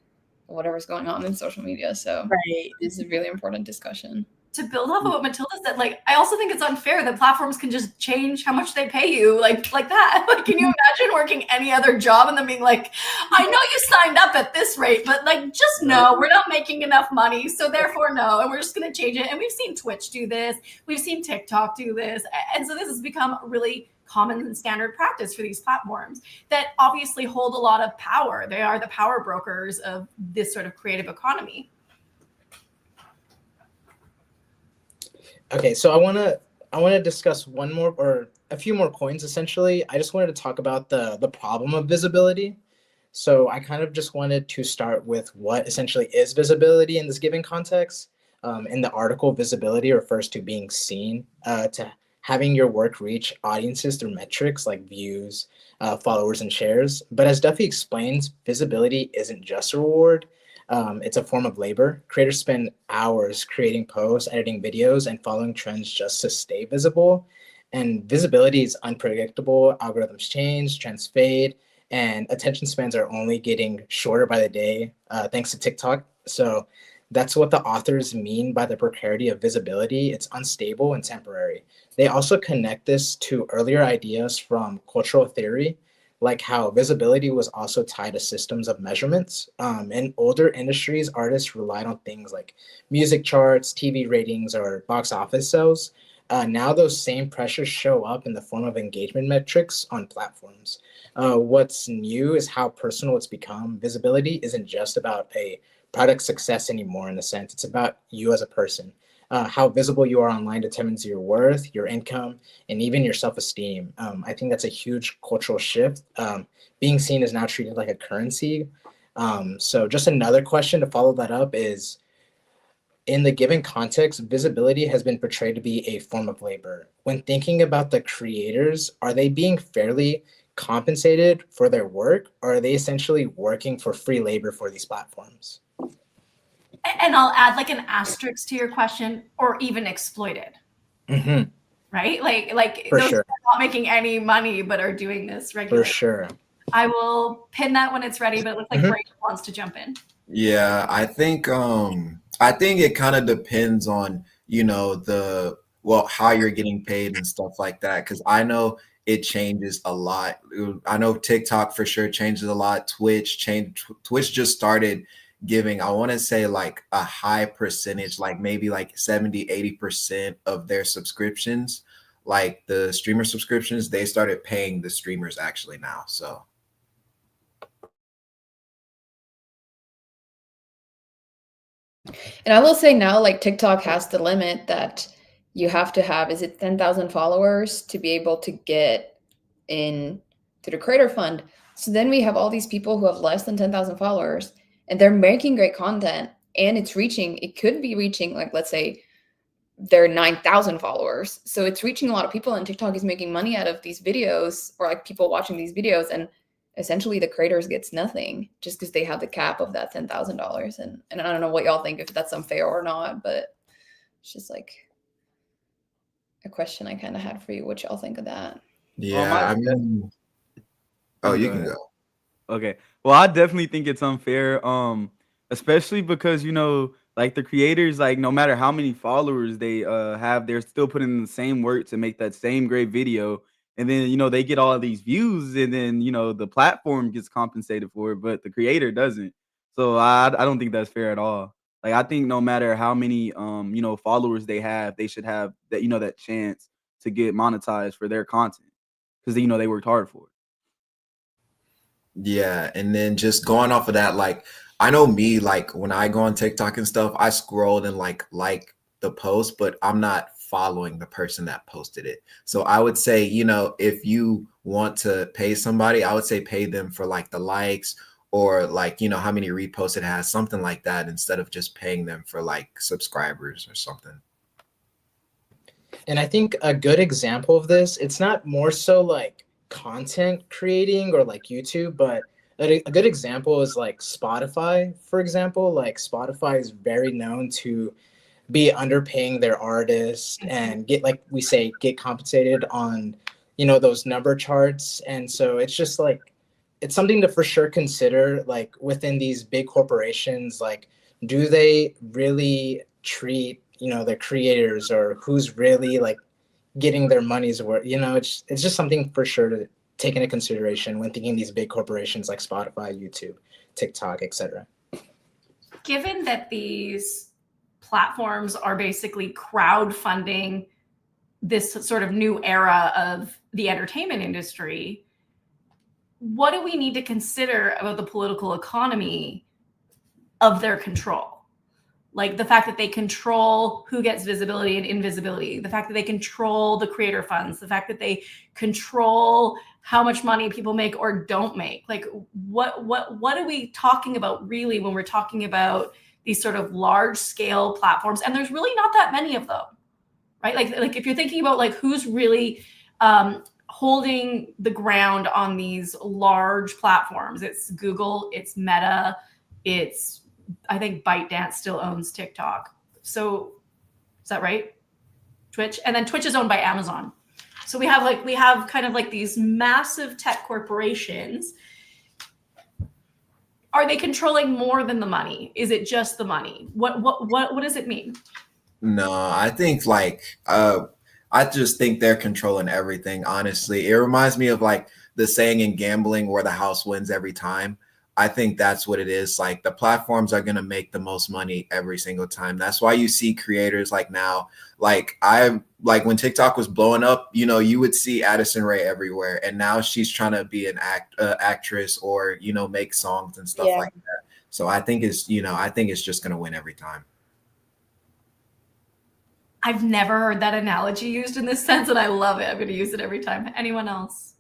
whatever's going on in social media. So Right. it's a really important discussion. To build off of what Matilda said, like I also think it's unfair that platforms can just change how much they pay you, like that. Like, can you imagine working any other job and then being like, I know you signed up at this rate, but like just no, we're not making enough money, so therefore no, and we're just going to change it. And we've seen Twitch do this, we've seen TikTok do this, and so this has become really common and standard practice for these platforms that obviously hold a lot of power. They are the power brokers of this sort of creative economy. Okay, so I wanna discuss one more or a few more points essentially. I just wanted to talk about the problem of visibility. So I kind of just wanted to start with what essentially is visibility in this given context. In the article, visibility refers to being seen, to having your work reach audiences through metrics like views, followers, and shares. But as Duffy explains, visibility isn't just a reward. It's a form of labor. Creators spend hours creating posts, editing videos, and following trends just to stay visible. And visibility is unpredictable. Algorithms change, trends fade, and attention spans are only getting shorter by the day, thanks to TikTok. So that's what the authors mean by the precarity of visibility. It's unstable and temporary. They also connect this to earlier ideas from cultural theory, like how visibility was also tied to systems of measurements. In older industries, artists relied on things like music charts, TV ratings, or box office sales. Now those same pressures show up in the form of engagement metrics on platforms. What's new is how personal it's become. Visibility isn't just about a product success anymore in a sense. It's about you as a person. How visible you are online determines your worth, your income, and even your self-esteem. I think that's a huge cultural shift. Being seen is now treated like a currency. So just another question to follow that up is, in the given context, visibility has been portrayed to be a form of labor. When thinking about the creators, are they being fairly compensated for their work, or are they essentially working for free labor for these platforms? And I'll add like an asterisk to your question, or even exploited. Mm-hmm. Right? Like For those sure. are not making any money, but are doing this regularly. For sure. I will pin that when it's ready, but it looks like Mhm. Brayden wants to jump in. Yeah, I think it kind of depends on, how you're getting paid and stuff like that. Cause I know it changes a lot. I know TikTok for sure changes a lot. Twitch just started giving, I want to say like a high percentage, like maybe like 70-80% of their subscriptions, like the streamer subscriptions, they started paying the streamers actually now. So And I will say now, like TikTok has the limit that you have to have, is it 10,000 followers to be able to get in to the creator fund. So then we have all these people who have less than 10,000 followers and they're making great content and it could be reaching, like, let's say they're 9,000 followers. So it's reaching a lot of people and TikTok is making money out of these videos, or like people watching these videos, and essentially the creators gets nothing just because they have the cap of that $10,000. And I don't know what y'all think, if that's unfair or not, but it's just like a question I kind of had for you, what y'all think of that. yeah, I mean, oh, you can go. Okay. Well, I definitely think it's unfair. Especially because, like the creators, like no matter how many followers they have, they're still putting in the same work to make that same great video. And then, they get all these views and then, the platform gets compensated for it, but the creator doesn't. So I don't think that's fair at all. Like I think no matter how many followers they have, they should have that, that chance to get monetized for their content. Because they worked hard for it. Yeah, and then just going off of that, like I know me, like when I go on TikTok and stuff, I scrolled and like the post, but I'm not following the person that posted it. So I would say, if you want to pay somebody, I would say pay them for like the likes or like, how many reposts it has, something like that, instead of just paying them for like subscribers or something. And I think a good example of this, it's not more so like content creating or like YouTube, but a good example is like Spotify, for example. Like Spotify is very known to be underpaying their artists and get, like we say, get compensated on, those number charts. And so it's just like, it's something to for sure consider, like within these big corporations, like, do they really treat, their creators, or who's really like getting their money's worth? It's just something for sure to take into consideration when thinking these big corporations like Spotify, YouTube, TikTok, etc. Given that these platforms are basically crowdfunding this sort of new era of the entertainment industry, what do we need to consider about the political economy of their control? Like the fact that they control who gets visibility and invisibility, the fact that they control the creator funds, the fact that they control how much money people make or don't make. Like what are we talking about really when we're talking about these sort of large scale platforms? And there's really not that many of them, right? Like if you're thinking about like who's really holding the ground on these large platforms, it's Google, it's Meta, it's, I think ByteDance still owns TikTok. So is that right? Twitch, and then Twitch is owned by Amazon. So we have kind of like these massive tech corporations. Are they controlling more than the money? Is it just the money? What does it mean? No, I think I just think they're controlling everything, honestly. It reminds me of like the saying in gambling where the house wins every time. I think that's what it is. Like the platforms are going to make the most money every single time. That's why you see creators like now, like when TikTok was blowing up, you would see Addison Rae everywhere. And now she's trying to be an actress or, make songs and stuff like that. So I think it's just going to win every time. I've never heard that analogy used in this sense, and I love it. I'm going to use it every time. Anyone else?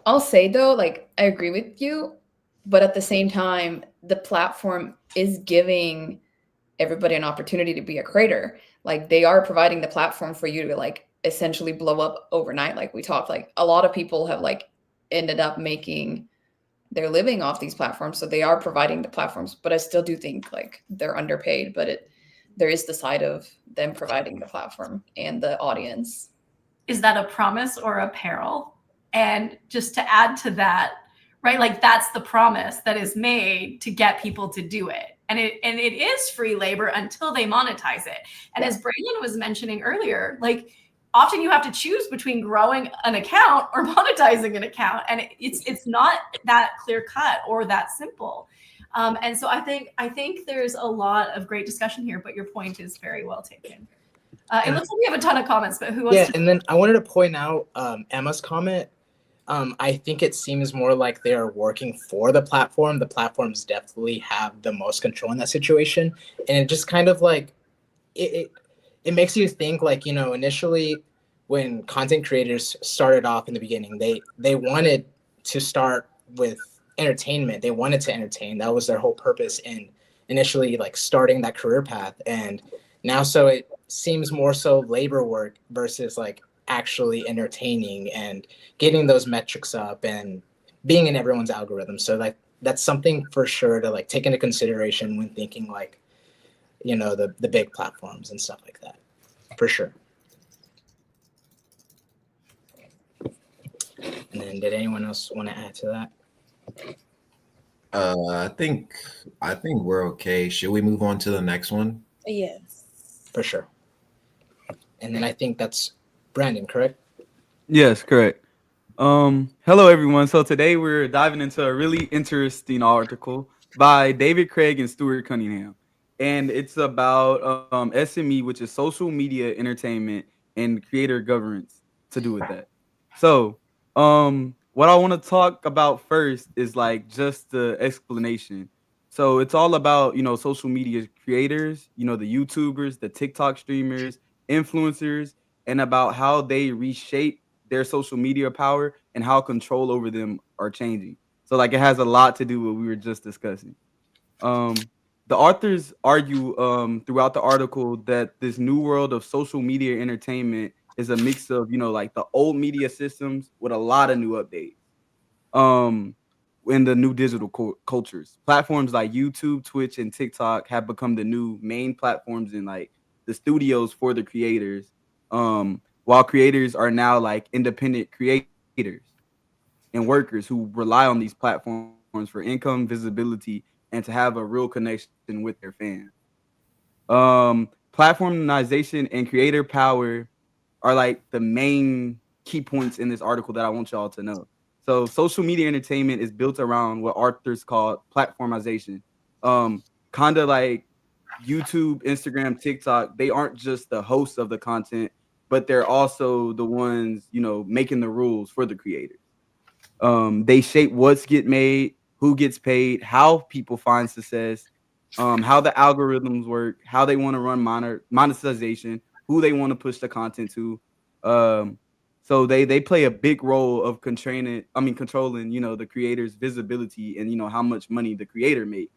I'll say though, like I agree with you, but at the same time, the platform is giving everybody an opportunity to be a creator. Like they are providing the platform for you to like essentially blow up overnight. Like we talked, like a lot of people have like ended up making their living off these platforms. So they are providing the platforms, but I still do think like they're underpaid, but there is the side of them providing the platform and the audience. Is that a promise or a peril? And just to add to that, right? Like that's the promise that is made to get people to do it. And it is free labor until they monetize it. And as Braylon was mentioning earlier, like often you have to choose between growing an account or monetizing an account. And it's not that clear cut or that simple. And so I think there's a lot of great discussion here, but your point is very well taken. It looks like we have a ton of comments, but who wants to? And then I wanted to point out Emma's comment. I think it seems more like they are working for the platform. The platforms definitely have the most control in that situation. And it just kind of like, it makes you think like, initially when content creators started off in the beginning, they wanted to start with entertainment. They wanted to entertain. That was their whole purpose in initially like starting that career path. And now, so it seems more so labor work versus like actually entertaining and getting those metrics up and being in everyone's algorithm. So like that's something for sure to like take into consideration when thinking like, the big platforms and stuff like that, for sure. And then did anyone else want to add to that? I think we're okay. Should we move on to the next one? Yes. For sure. And then I think that's Brandon, correct? Yes, correct. Hello everyone. So today we're diving into a really interesting article by David Craig and Stuart Cunningham. And it's about SME, which is social media entertainment and creator governance, to do with that. So what I want to talk about first is like just the explanation. So it's all about, social media creators, the YouTubers, the TikTok streamers, influencers, and about how they reshape their social media power and how control over them are changing. So like it has a lot to do with what we were just discussing. The authors argue throughout the article that this new world of social media entertainment is a mix of, like the old media systems with a lot of new updates. Um, in the new digital cultures, platforms like YouTube, Twitch, and TikTok have become the new main platforms in like the studios for the creators. While creators are now like independent creators and workers who rely on these platforms for income, visibility, and to have a real connection with their fans. Platformization and creator power are like the main key points in this article that I want y'all to know. So social media entertainment is built around what authors call platformization. Kind of like YouTube, Instagram, TikTok, they aren't just the hosts of the content, but they're also the ones, making the rules for the creators. They shape what's get made, who gets paid, how people find success, how the algorithms work, how they want to run monetization, who they want to push the content to. So they play a big role of controlling, the creator's visibility and how much money the creator makes.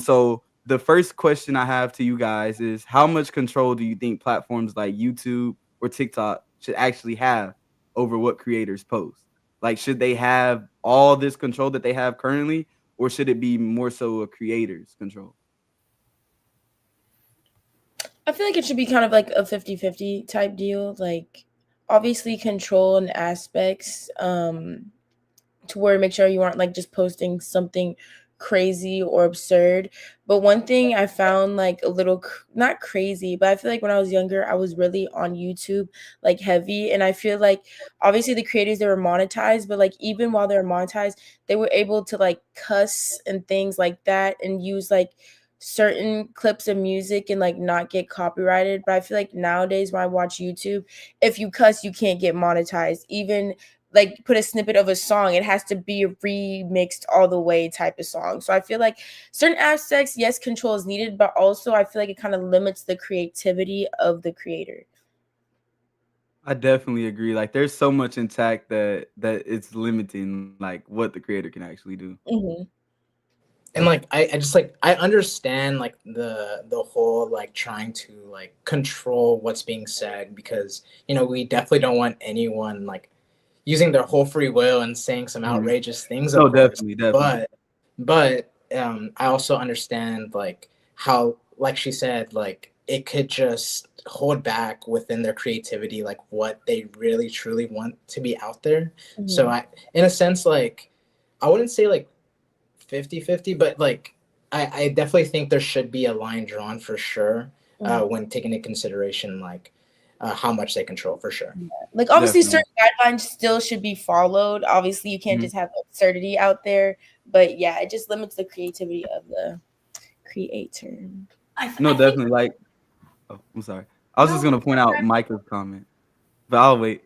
So the first question I have to you guys is, how much control do you think platforms like YouTube or TikTok should actually have over what creators post? Like, should they have all this control that they have currently, or should it be more so a creator's control? I feel like it should be kind of like a 50-50 type deal. Like, obviously control and aspects to where make sure you aren't like just posting something crazy or absurd. But one thing I found like a little not crazy, but I feel like when I was younger, I was really on YouTube like heavy, and I feel like obviously the creators, they were monetized, but like even while they were monetized, they were able to like cuss and things like that and use like certain clips of music and like not get copyrighted. But I feel like nowadays when I watch YouTube, if you cuss, you can't get monetized. Even like put a snippet of a song, it has to be a remixed all the way type of song. So I feel like certain aspects, yes, control is needed, but also I feel like it kind of limits the creativity of the creator. I definitely agree. Like, there's so much intact that it's limiting like what the creator can actually do. Mm-hmm. And like I just like I understand like the whole like trying to like control what's being said, because we definitely don't want anyone like using their whole free will and saying some Mhm. outrageous things, No, of course. definitely. But I also understand like how, like she said, like it could just hold back within their creativity like what they really truly want to be out there. So Mm-hmm. I, in a sense, like I wouldn't say like 50-50, but like I definitely think there should be a line drawn for sure, Mm-hmm. when taking into consideration like how much they control for sure. Like obviously Definitely. certain guidelines still should be followed. Obviously you can't Mhm. just have absurdity out there, but yeah, it just limits the creativity of the creator. No, I think definitely. Like, oh, I'm sorry. I was just no. gonna point out Micah's comment, but I'll wait.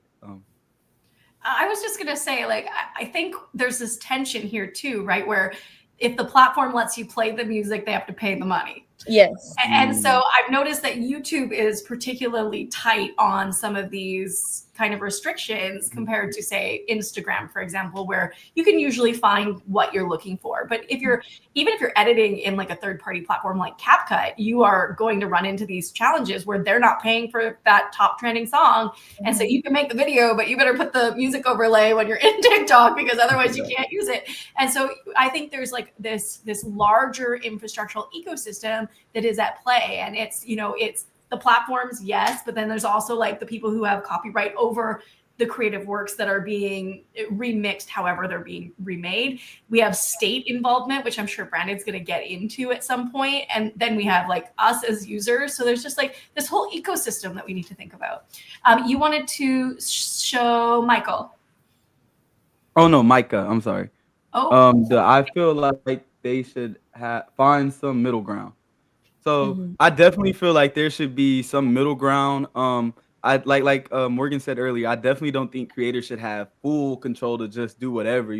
I was just going to say, like, I think there's this tension here too, right? Where if the platform lets you play the music, they have to pay the money. Yes. And so I've noticed that YouTube is particularly tight on some of these kind of restrictions compared to, say, Instagram, for example, where you can usually find what you're looking for. But even if you're editing in like a third-party platform like CapCut, you are going to run into these challenges where they're not paying for that top trending song. And so you can make the video, but you better put the music overlay when you're in TikTok, because otherwise you can't use it. And so I think there's like this larger infrastructural ecosystem that is at play, and it's the platforms, yes, but then there's also like the people who have copyright over the creative works that are being remixed however they're being remade. We have state involvement, which I'm sure Brandon's going to get into at some point, and then we have like us as users. So there's just like this whole ecosystem that we need to think about. You wanted to show Michael. Oh no, Micah. I'm sorry. Oh, I feel like they should find some middle ground. So Mm-hmm. I definitely feel like there should be some middle ground. I like Morgan said earlier, I definitely don't think creators should have full control to just do whatever.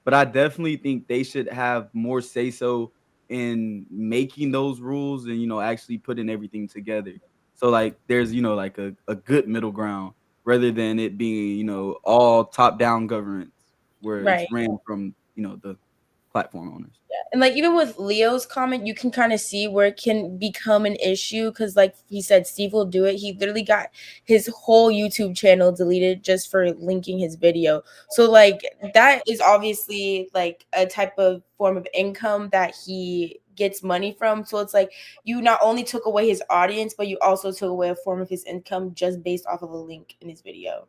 But I definitely think they should have more say so in making those rules and actually putting everything together. So like there's like a good middle ground rather than it being all top down governments where it's Right. ran from the platform owners. And like even with Leo's comment, you can kind of see where it can become an issue because, like he said, Steve will do it. He literally got his whole YouTube channel deleted just for linking his video. So like that is obviously like a type of form of income that he gets money from. So it's like you not only took away his audience, but you also took away a form of his income just based off of a link in his video.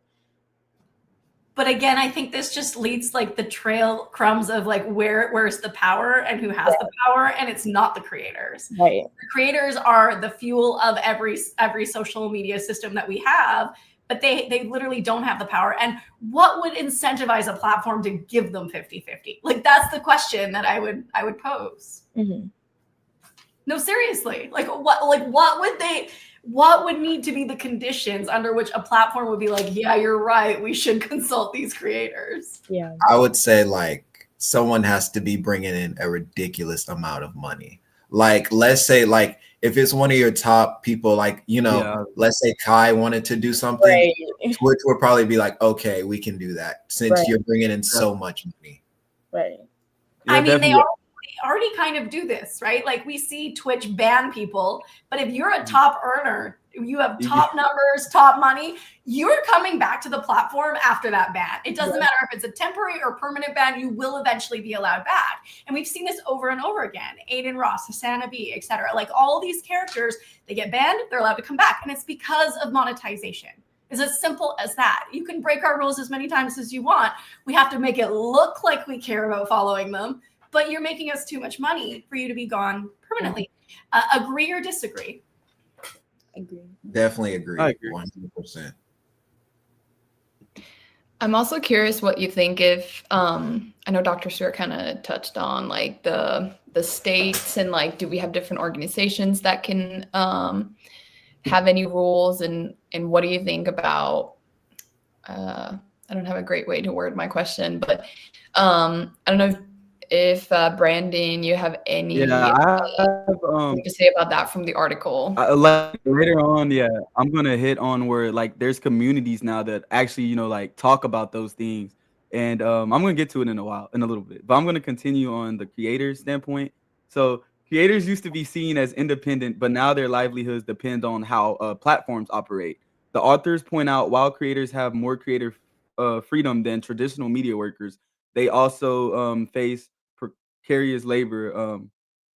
But again, I think this just leads like the trail crumbs of like where's the power and who has the power, and it's not the creators. Right. The creators are the fuel of every social media system that we have, but they literally don't have the power. And what would incentivize a platform to give them 50-50? Like that's the question that I would pose. Mm-hmm. No, seriously. Like what would need to be the conditions under which a platform would be like, yeah, you're right, we should consult these creators? Yeah. I would say like someone has to be bringing in a ridiculous amount of money. Like, let's say like if it's one of your top people, like, you know, let's say Kai wanted to do something, Right. Twitch would probably be like, okay, we can do that since you're bringing in so much money. Right. Yeah, I mean, they definitely. already kind of do this, right? Like we see Twitch ban people, but if you're a top earner, you have top numbers, top money, you're coming back to the platform after that ban. It doesn't matter if it's a temporary or permanent ban, you will eventually be allowed back. And we've seen this over and over again. Aiden Ross, Hasana B, etc. Like all these characters, they get banned, they're allowed to come back. And it's because of monetization. It's as simple as that. You can break our rules as many times as you want. We have to make it look like we care about following them, but you're making us too much money for you to be gone permanently. Agree or disagree? Agree. Definitely agree. I agree. 100%. I'm also curious what you think if I know Dr. Stewart kind of touched on like the states and like do we have different organizations that can have any rules and what do you think about I don't have a great way to word my question, but I don't know if Brandon, you have any to say about that from the article. Like later on, I'm gonna hit on where like there's communities now that actually, you know, like talk about those things. And I'm gonna get to it in a little bit, but I'm gonna continue on the creator standpoint. So creators used to be seen as independent, but now their livelihoods depend on how platforms operate. The authors point out while creators have more creative freedom than traditional media workers, they also face precarious labor.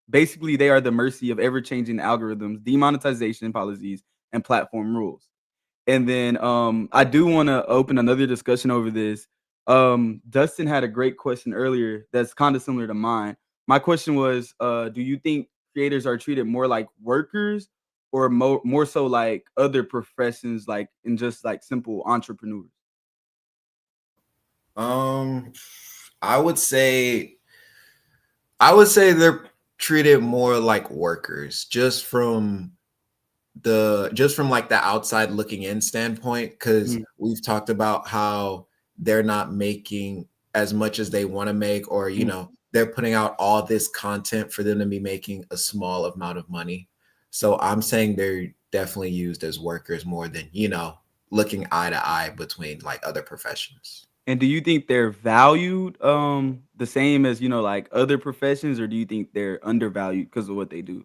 Basically, they are the mercy of ever-changing algorithms, demonetization policies, and platform rules. And then I do want to open another discussion over this. Dustin had a great question earlier that's kind of similar to mine. My question was, do you think creators are treated more like workers or more so like other professions, like in just like simple entrepreneurs? I would say they're treated more like workers just from like the outside looking in standpoint, because we've talked about how they're not making as much as they want to make, or you know, they're putting out all this content for them to be making a small amount of money. So I'm saying they're definitely used as workers more than, you know, looking eye to eye between like other professions. And do you think they're valued the same as, you know, like other professions, or do you think they're undervalued because of what they do?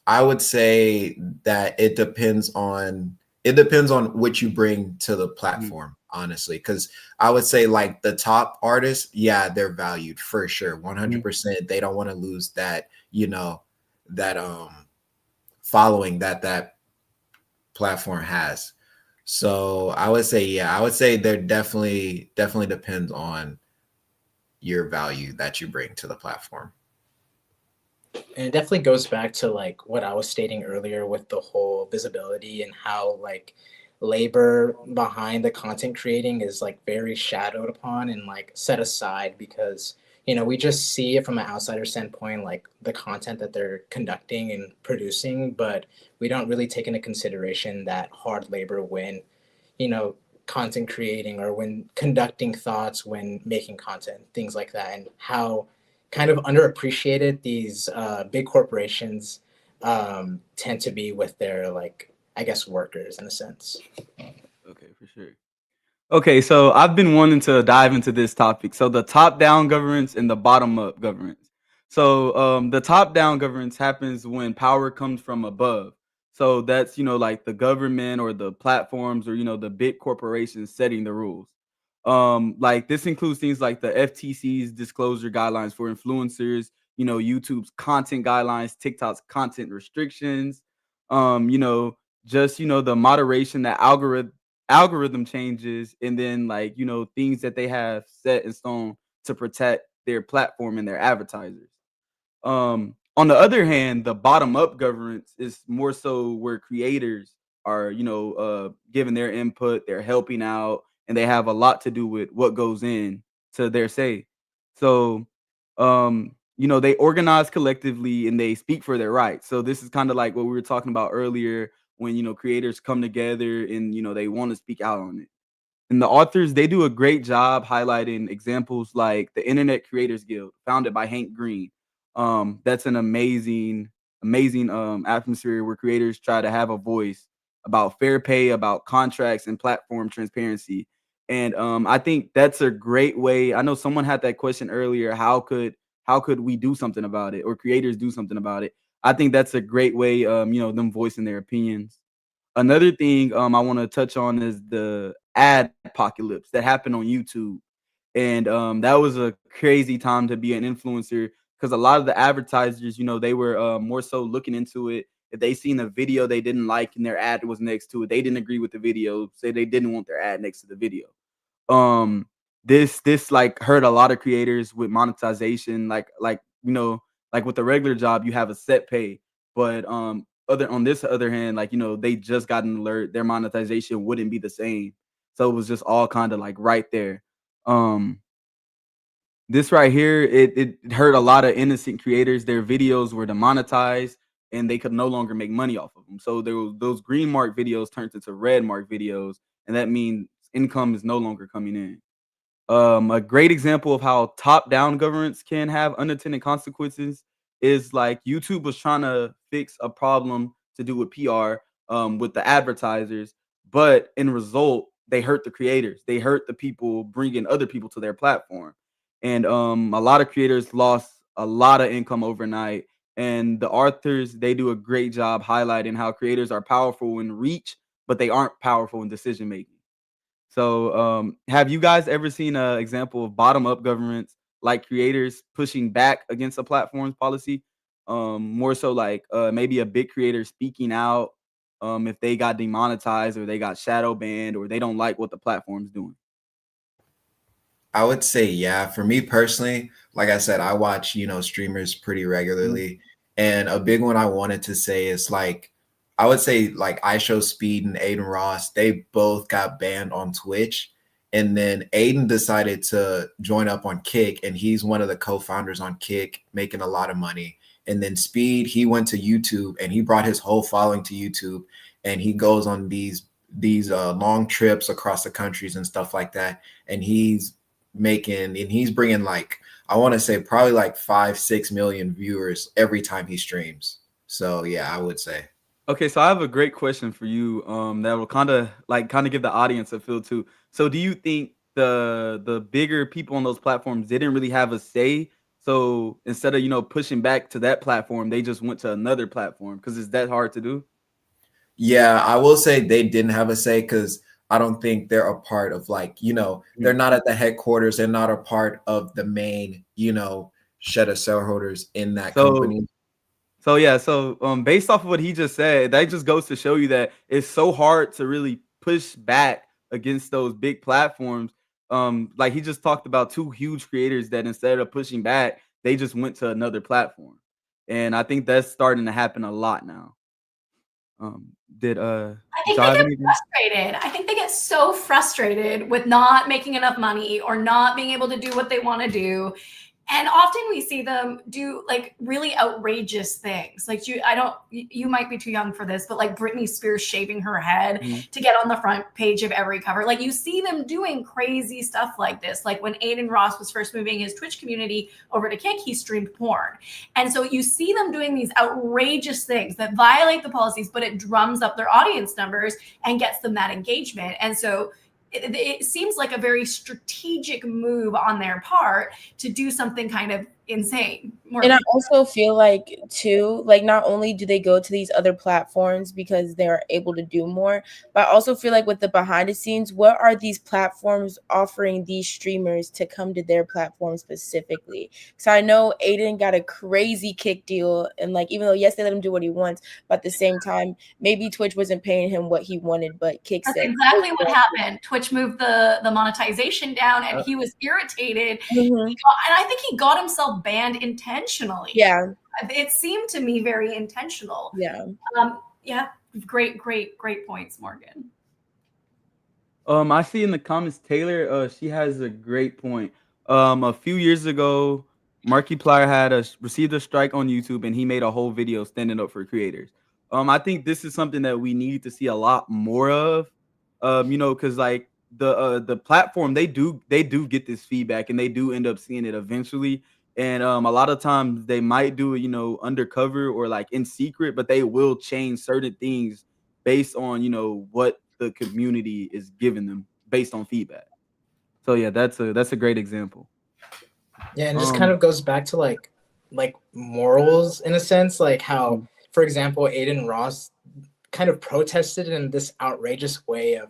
I would say that it depends on what you bring to the platform, honestly. Because I would say like the top artists, yeah, they're valued for sure, 100%. They don't want to lose that, you know, that following that platform has. So I would say they're definitely depends on your value that you bring to the platform. And it definitely goes back to like what I was stating earlier with the whole visibility and how like labor behind the content creating is like very shadowed upon and like set aside, because you know we just see it from an outsider standpoint, like the content that they're conducting and producing, but we don't really take into consideration that hard labor when, you know, content creating or when conducting thoughts, when making content, things like that, and how kind of underappreciated these big corporations tend to be with their, like, I guess, workers in a sense. Okay, for sure. Okay, so I've been wanting to dive into this topic. So the top-down governance and the bottom-up governance. So the top-down governance happens when power comes from above. So that's like the government or the platforms or the big corporations setting the rules. Like this includes things like the FTC's disclosure guidelines for influencers, YouTube's content guidelines, TikTok's content restrictions, just the moderation that algorithm changes, and then like things that they have set in stone to protect their platform and their advertisers. On the other hand, the bottom up governance is more so where creators are giving their input, they're helping out, and they have a lot to do with what goes in to their say. So they organize collectively and they speak for their rights. So this is kind of like what we were talking about earlier, when creators come together and they want to speak out on it. And the authors, they do a great job highlighting examples like the Internet Creators Guild, founded by Hank Green. That's an amazing atmosphere where creators try to have a voice about fair pay, about contracts and platform transparency. And I think that's a great way. I know someone had that question earlier. How could we do something about it, or creators do something about it? I think that's a great way. Them voicing their opinions. Another thing I want to touch on is the ad apocalypse that happened on YouTube. And that was a crazy time to be an influencer, because a lot of the advertisers, they were more so looking into it. If they seen a video they didn't like and their ad was next to it, they didn't agree with the video, say they didn't want their ad next to the video. um this like hurt a lot of creators with monetization, like with a regular job you have a set pay, but other on this other hand, like they just got an alert their monetization wouldn't be the same. So it was just all kind of like right there. um this right here, it hurt a lot of innocent creators. Their videos were demonetized and they could no longer make money off of them. So there was those green mark videos turned into red mark videos, and that means income is no longer coming in. A great example of how top-down governance can have unintended consequences is like YouTube was trying to fix a problem to do with PR, with the advertisers, but in result, they hurt the creators. They hurt the people bringing other people to their platform, and a lot of creators lost a lot of income overnight. And the authors, they do a great job highlighting how creators are powerful in reach, but they aren't powerful in decision making. So, have you guys ever seen an example of bottom up governments, like creators pushing back against a platform's policy? More so like maybe a big creator speaking out if they got demonetized or they got shadow banned or they don't like what the platform's doing. I would say, yeah. For me personally, like I said, I watch, streamers pretty Mhm. regularly. And a big one I wanted to say is like, I would say like I Show Speed and Aiden Ross, they both got banned on Twitch. And then Aiden decided to join up on Kick, and he's one of the co-founders on Kick, making a lot of money. And then Speed, he went to YouTube and he brought his whole following to YouTube, and he goes on these long trips across the countries and stuff like that. And he's bringing like, I want to say probably like 5-6 million viewers every time he streams. So yeah, I would say. Okay, so I have a great question for you that will kind of give the audience a feel too. So do you think the bigger people on those platforms didn't really have a say? So instead of pushing back to that platform, they just went to another platform because it's that hard to do? Yeah, I will say they didn't have a say because I don't think they're a part of like, they're Mm. not at the headquarters. They're not a part of the main, shed of shareholders in that So company. So yeah, so based off of what he just said, that just goes to show you that it's so hard to really push back against those big platforms. Like he just talked about two huge creators that instead of pushing back, they just went to another platform. And I think that's starting to happen a lot now. Did I did think y'all they have get anything? frustrated. I think they get so frustrated with not making enough money or not being able to do what they want to do. And often we see them do like really outrageous things. Like you might be too young for this, but like Britney Spears shaving her head Mhm. to get on the front page of every cover. Like you see them doing crazy stuff like this. Like when Aiden Ross was first moving his Twitch community over to Kick, he streamed porn. And so you see them doing these outrageous things that violate the policies, but it drums up their audience numbers and gets them that engagement. And so it seems like a very strategic move on their part to do something kind of insane. And I also feel like too, like not only do they go to these other platforms because they're able to do more, but I also feel like with the behind the scenes, what are these platforms offering these streamers to come to their platform specifically? Because I know Aiden got a crazy Kick deal, and like even though yes they let him do what he wants, but at the same time maybe Twitch wasn't paying him what he wanted, but Kick That's said exactly what happened. Twitch moved the monetization down, and he was irritated. Mhm. And I think he got himself banned intentionally. Yeah. It seemed to me very intentional. Yeah. Yeah. Great points, Morgan. I see in the comments Taylor, she has a great point. A few years ago, Markiplier had received a strike on YouTube, and he made a whole video standing up for creators. I think this is something that we need to see a lot more of. Because like the platform, they do get this feedback, and they do end up seeing it eventually. And a lot of times they might do it, undercover or like in secret, but they will change certain things based on what the community is giving them based on feedback. So yeah, that's a great example. Yeah, and it just kind of goes back to like morals in a sense, like how, for example, Aiden Ross kind of protested in this outrageous way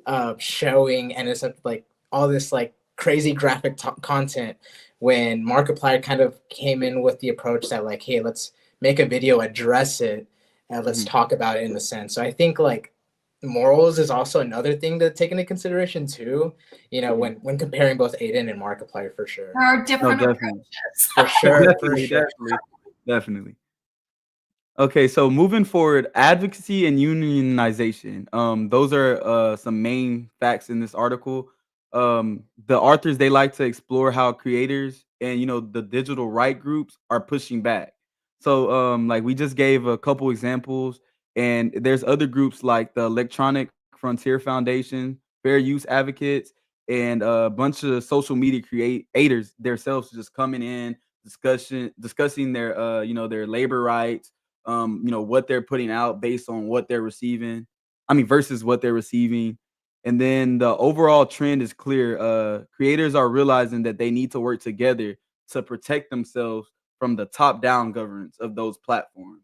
of showing, and it's like all this like crazy graphic content, when Markiplier kind of came in with the approach that like, hey, let's make a video, address it, and let's talk about it in a sense. So I think like morals is also another thing to take into consideration too, when comparing both Aiden and Markiplier, for sure. There are different definitely. approaches. For sure. Definitely. Okay, so moving forward, advocacy and unionization. Those are some main facts in this article. The authors, they like to explore how creators and the digital right groups are pushing back. So like we just gave a couple examples, and there's other groups like the Electronic Frontier Foundation, Fair Use Advocates, and a bunch of social media creators themselves just coming in, discussing their their labor rights, what they're putting out based on what they're receiving. I mean, versus what they're receiving. And then the overall trend is clear. Creators are realizing that they need to work together to protect themselves from the top-down governance of those platforms.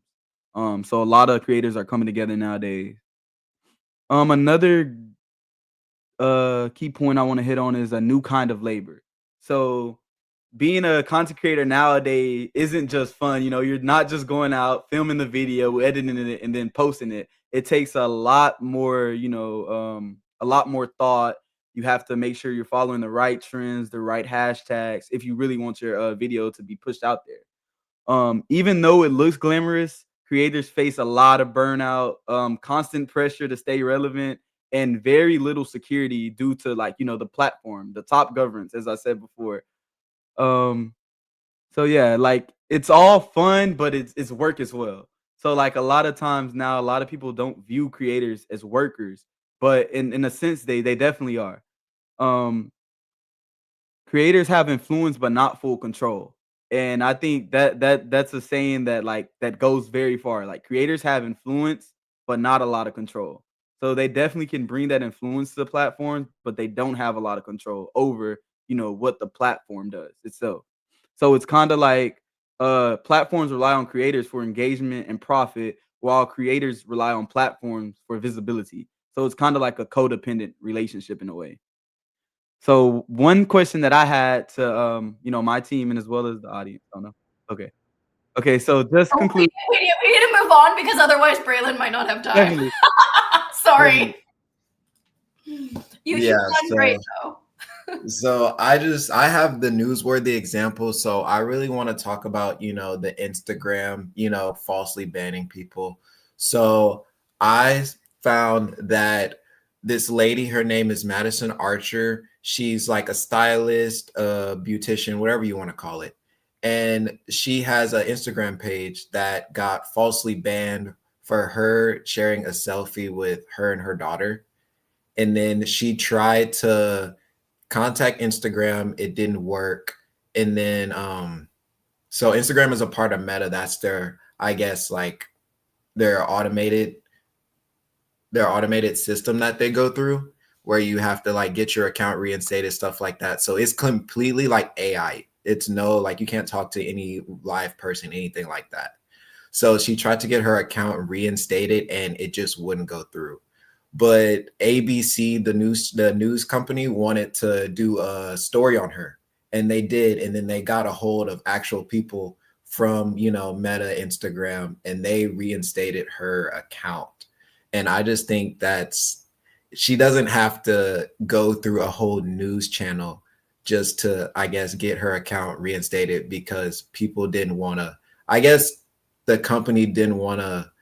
So a lot of creators are coming together nowadays. Another key point I want to hit on is a new kind of labor. So being a content creator nowadays isn't just fun. You're not just going out, filming the video, editing it, and then posting it. It takes a lot more, a lot more thought. You have to make sure you're following the right trends, the right hashtags, if you really want your video to be pushed out there. Even though it looks glamorous, creators face a lot of burnout, constant pressure to stay relevant, and very little security due to the platform, the top governance, as I said before. So yeah, like it's all fun, but it's work as well. So like a lot of times now, a lot of people don't view creators as workers, but in a sense, they definitely are. Um, Creators have influence, but not full control, and I think that's a saying that goes very far. Like creators have influence, but not a lot of control. So they definitely can bring that influence to the platform, but they don't have a lot of control over what the platform does itself. So it's kind of like platforms rely on creators for engagement and profit, while creators rely on platforms for visibility. So it's kind of like a codependent relationship in a way. So one question that I had to my team and as well as the audience. Oh no. Okay. Okay, so just conclude. We need to move on because otherwise Braylon might not have time. Definitely. Sorry. Definitely. You've done great though. So I have the newsworthy example. So I really want to talk about, the Instagram, falsely banning people. So I found that this lady, her name is Madison Archer. She's like a stylist, a beautician, whatever you want to call it. And she has an Instagram page that got falsely banned for her sharing a selfie with her and her daughter. And then she tried to contact Instagram. It didn't work. And then so Instagram is a part of Meta. That's their, I guess, like their automated system that they go through. where you have to like get your account reinstated, stuff like that. So it's completely like AI. It's no, like you can't talk to any live person, anything like that. So she tried to get her account reinstated and it just wouldn't go through. But ABC, the news company, wanted to do a story on her, and they did. And then they got a hold of actual people from, you know, Meta, Instagram, and they reinstated her account. And I just think she doesn't have to go through a whole news channel just to, I guess, get her account reinstated, because people didn't want to, I guess the company didn't want to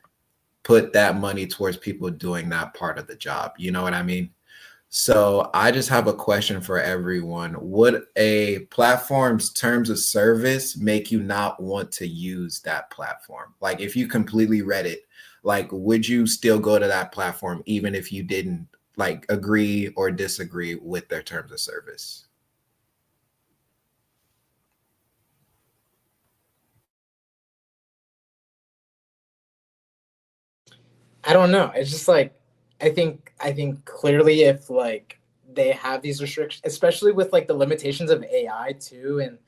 put that money towards people doing that part of the job. You know what I mean? So I just have a question for everyone. Would a platform's terms of service make you not want to use that platform? Like if you completely read it, like would you still go to that platform even if you didn't like agree or disagree with their terms of service? I don't know. It's just like I think clearly if like they have these restrictions, especially with like the limitations of AI too, and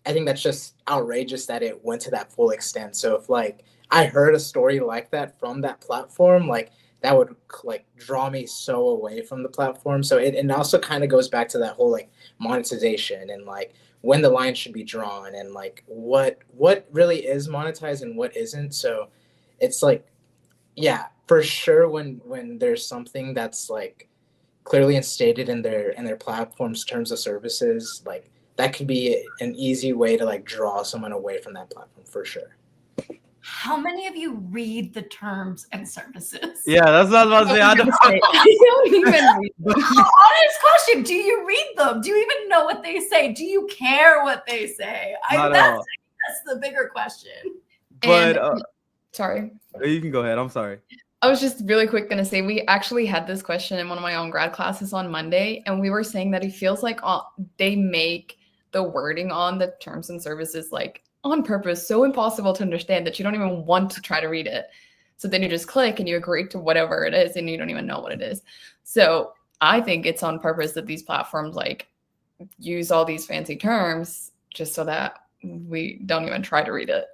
I think that's just outrageous that it went to that full extent. So if like I heard a story like that from that platform, like that would like draw me so away from the platform. So it also kind of goes back to that whole like monetization and like when the line should be drawn and like what really is monetized and what isn't. So it's like yeah, for sure when there's something that's like clearly instated in their platform's terms of services, like that could be an easy way to like draw someone away from that platform for sure. How many of you read the terms and services? Yeah, that's what I was about to say. I don't. I don't even read them. Honest question. Do you read them? Do you even know what they say? Do you care what they say? Not at That's all. the bigger question. But And sorry. you can go ahead. I'm sorry. I was just really quick going to say we actually had this question in one of my own grad classes on Monday, and we were saying that it feels like they make the wording on the terms and services like on purpose so impossible to understand that you don't even want to try to read it. So then you just click and you agree to whatever it is and you don't even know what it is. So I think it's on purpose that these platforms like use all these fancy terms just so that we don't even try to read it.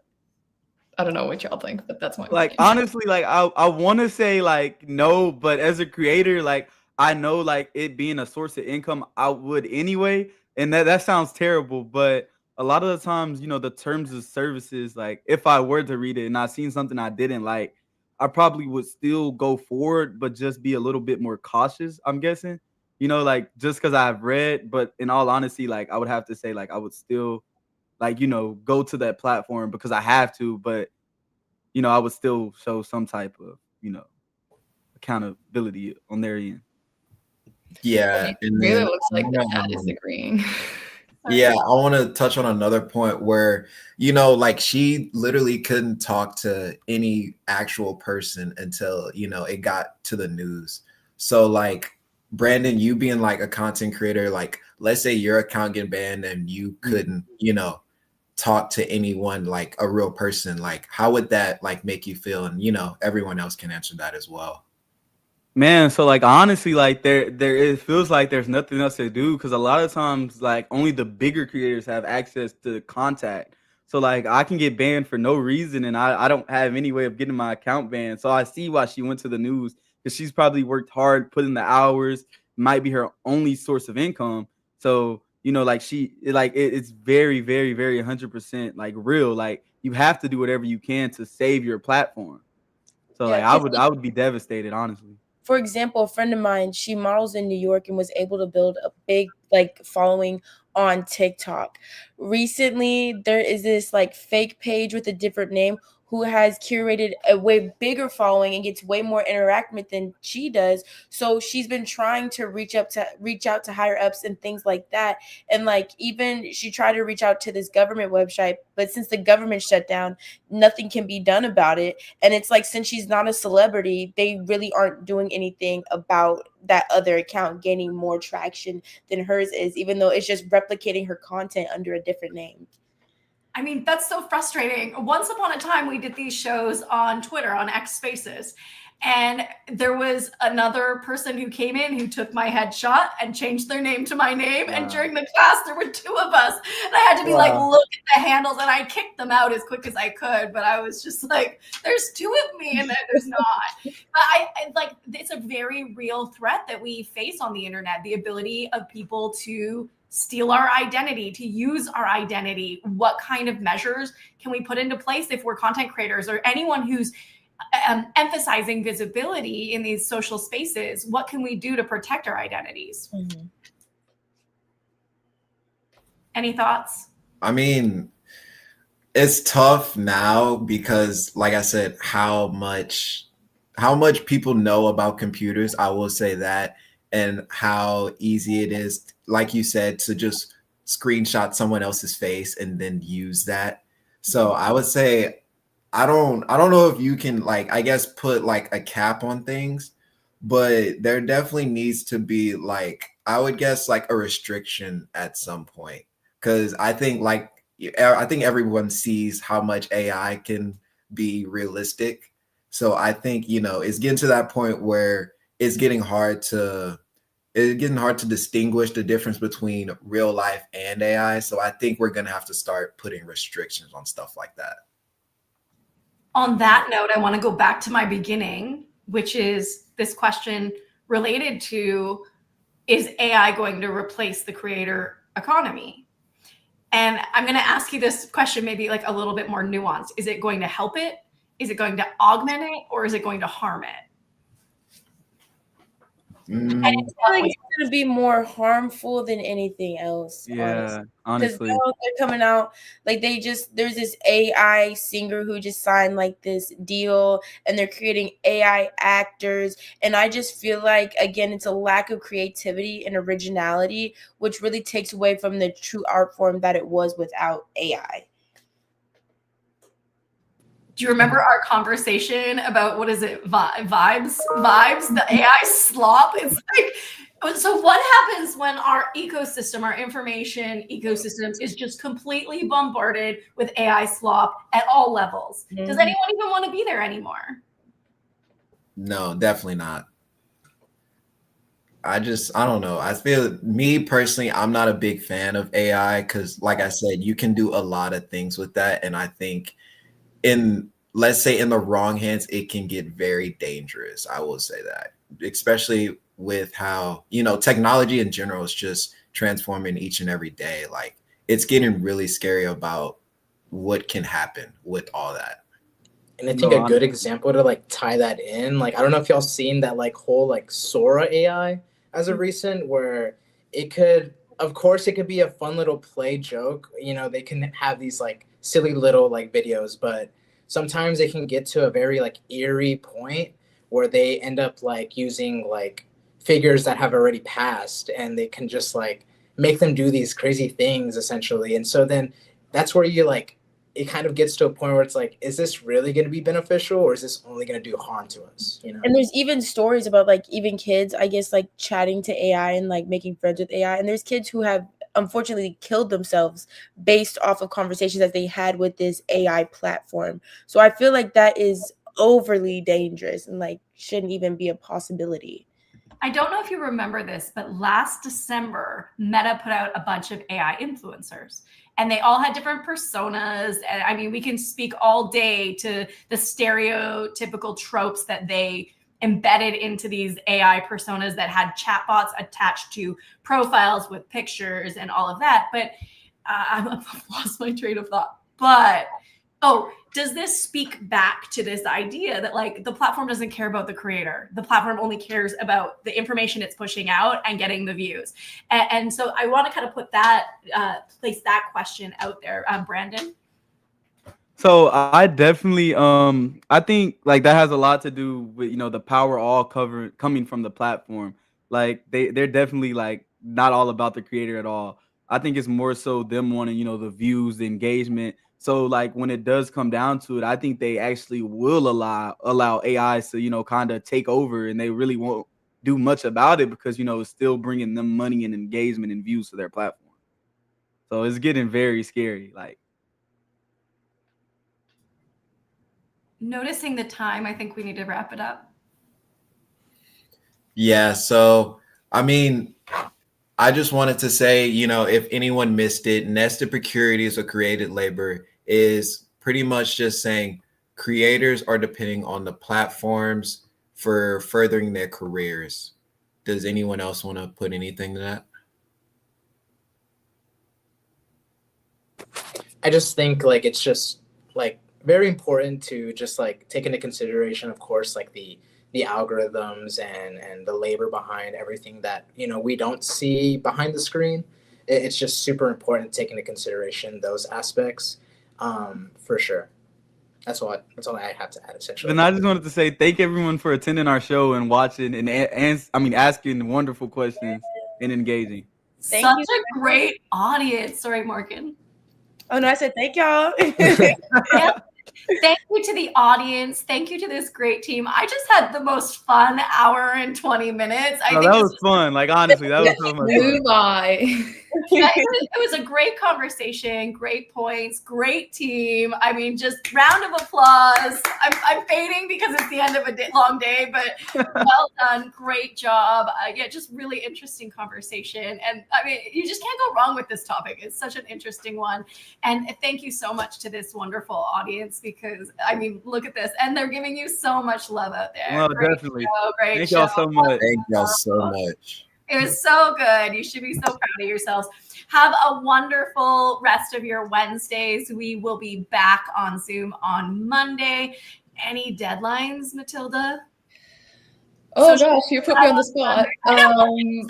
I don't know what y'all think, but that's my Like opinion. honestly, like I want to say like no, but as a creator, like I know like it being a source of income, I would anyway, and that sounds terrible, but a lot of the times, you know, the terms of services, like if I were to read it and I seen something I didn't like, I probably would still go forward, but just be a little bit more cautious. I'm guessing, you know, like just because I've read, but in all honesty, like I would have to say like I would still like you know go to that platform because I have to, but you know, I would still show some type of, you know, accountability on their end. Yeah, It and really then looks I like the wanna, chat is agreeing. yeah, I want to touch on another point where, you know, like she literally couldn't talk to any actual person until, you know, it got to the news. So like Brandon, you being like a content creator, like let's say your account get banned and you couldn't, you know, talk to anyone like a real person, like how would that like make you feel? And you know, everyone else can answer that as well. Man, so like honestly, like there it feels like there's nothing else to do because a lot of times like only the bigger creators have access to contact. So like I can get banned for no reason and I don't have any way of getting my account banned. So I see why she went to the news because she's probably worked hard, put in the hours, might be her only source of income. So you know, like it's very, very, very 100% like real. Like you have to do whatever you can to save your platform. So Yeah, like 'cause I would be devastated, honestly. for example, a friend of mine, she models in New York and was able to build a big like following on TikTok. Recently, there is this like fake page with a different name who has curated a way bigger following and gets way more interaction than she does. So she's been trying to reach out to higher ups and things like that. And like even she tried to reach out to this government website, but since the government shut down, nothing can be done about it. And it's like, since she's not a celebrity, they really aren't doing anything about that other account gaining more traction than hers is, even though it's just replicating her content under a different name. I mean, that's so frustrating. Once upon a time, we did these shows on Twitter, on X Spaces. And there was another person who came in who took my headshot and changed their name to my name. Wow. And during the class, there were two of us. And I had to be like, Wow. look at the handles. And I kicked them out as quick as I could. But I was just like, there's two of me and then there's not. But I like, it's a very real threat that we face on the internet, the ability of people to steal our identity, to use our identity. What kind of measures can we put into place if we're content creators or anyone who's emphasizing visibility in these social spaces? What can we do to protect our identities? Mm-hmm. Any thoughts? I mean, it's tough now because, like I said, how much people know about computers, I will say that, and how easy it is, like you said, to just screenshot someone else's face and then use that. So I would say I don't know if you can, like, I guess put like a cap on things, but there definitely needs to be, like, I would guess like a restriction at some point. Cause I think everyone sees how much AI can be realistic. So I think, it's getting to that point where it's getting hard to distinguish the difference between real life and AI. So I think we're gonna have to start putting restrictions on stuff like that. On that note, I want to go back to my beginning, which is this question related to, is AI going to replace the creator economy? And I'm going to ask you this question maybe like a little bit more nuanced. Is it going to help it? Is it going to augment it? Or is it going to harm it? I feel like it's going to be more harmful than anything else. Yeah, honestly. honestly. Because they're coming out, like there's this AI singer who just signed like this deal and they're creating AI actors. And I just feel like, again, it's a lack of creativity and originality, which really takes away from the true art form that it was without AI. Do you remember our conversation about, what is it, vibes, the AI slop? It's like, so what happens when our ecosystem, our information ecosystem is just completely bombarded with AI slop at all levels? Mm-hmm. Does anyone even want to be there anymore? No, definitely not. I don't know. I feel, me personally, I'm not a big fan of AI because, like I said, you can do a lot of things with that. And I think let's say in the wrong hands, it can get very dangerous. I will say that, especially with how, technology in general is just transforming each and every day. Like, it's getting really scary about what can happen with all that. And I think a good example to like tie that in, like, I don't know if y'all seen that like whole like Sora AI as a recent, where it could, of course, it could be a fun little play joke. They can have these like silly little like videos, but sometimes it can get to a very like eerie point where they end up like using like figures that have already passed, and they can just like make them do these crazy things essentially. And so then that's where you like, it kind of gets to a point where it's like, is this really going to be beneficial, or is this only going to do harm to us? And there's even stories about like even kids, I guess, like chatting to AI and like making friends with AI. And there's kids who have unfortunately killed themselves based off of conversations that they had with this AI platform. So I feel like that is overly dangerous and like shouldn't even be a possibility. I don't know if you remember this, but last December, Meta put out a bunch of AI influencers, and they all had different personas. And I mean, we can speak all day to the stereotypical tropes that they embedded into these AI personas that had chatbots attached to profiles with pictures and all of that. But I've lost my train of thought. But does this speak back to this idea that like the platform doesn't care about the creator? The platform only cares about the information it's pushing out and getting the views. And so I want to kind of put that, place that question out there. Brandon? So I definitely, I think like that has a lot to do with, the power all coming from the platform. Like they're definitely like not all about the creator at all. I think it's more so them wanting, the views, the engagement. So like when it does come down to it, I think they actually will allow AIs to, kind of take over, and they really won't do much about it because, it's still bringing them money and engagement and views to their platform. So it's getting very scary. Like, noticing the time, I think we need to wrap it up. Yeah, so I mean, I just wanted to say, if anyone missed it, nested precarities or created labor is pretty much just saying creators are depending on the platforms for furthering their careers. Does anyone else want to put anything to that? I just think like it's just like very important to just like take into consideration, of course, like the algorithms and the labor behind everything that we don't see behind the screen. It's just super important to take into consideration those aspects, for sure. That's all I have to add essentially. Then I just wanted to say thank everyone for attending our show and watching and asking wonderful questions and engaging. Thank Such you. a great audience. Sorry, Morgan. Oh no, I said thank y'all. Yeah. Thank you to the audience. Thank you to this great team. I just had the most fun hour and 20 minutes. I No, think that was fun. Like honestly, that was so much Flew fun. by. yeah, it was a great conversation, great points, great team. I mean, just round of applause. I'm fading because it's the end of a long day, but well done. Great job. Yeah, just really interesting conversation. And I mean, you just can't go wrong with this topic. It's such an interesting one. And thank you so much to this wonderful audience because, I mean, look at this. And they're giving you so much love out there. Well, Great definitely. show, great Thank show. y'all so much. Thank y'all so much. It was so good. You should be so proud of yourselves. Have a wonderful rest of your Wednesdays. We will be back on Zoom on Monday. Any deadlines, Matilda? Oh Social gosh, you put me on the spot.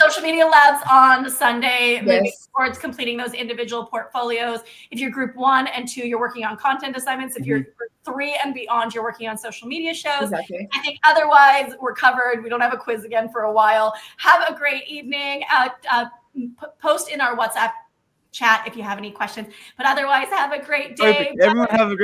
Social media labs on Sunday, moving Yes. towards completing those individual portfolios. If you're group 1 and 2, you're working on content assignments. If you're group 3 and beyond, you're working on social media shows. Exactly. I think otherwise we're covered. We don't have a quiz again for a while. Have a great evening. Post in our WhatsApp chat if you have any questions. But otherwise, have a great day. Perfect. Everyone have a great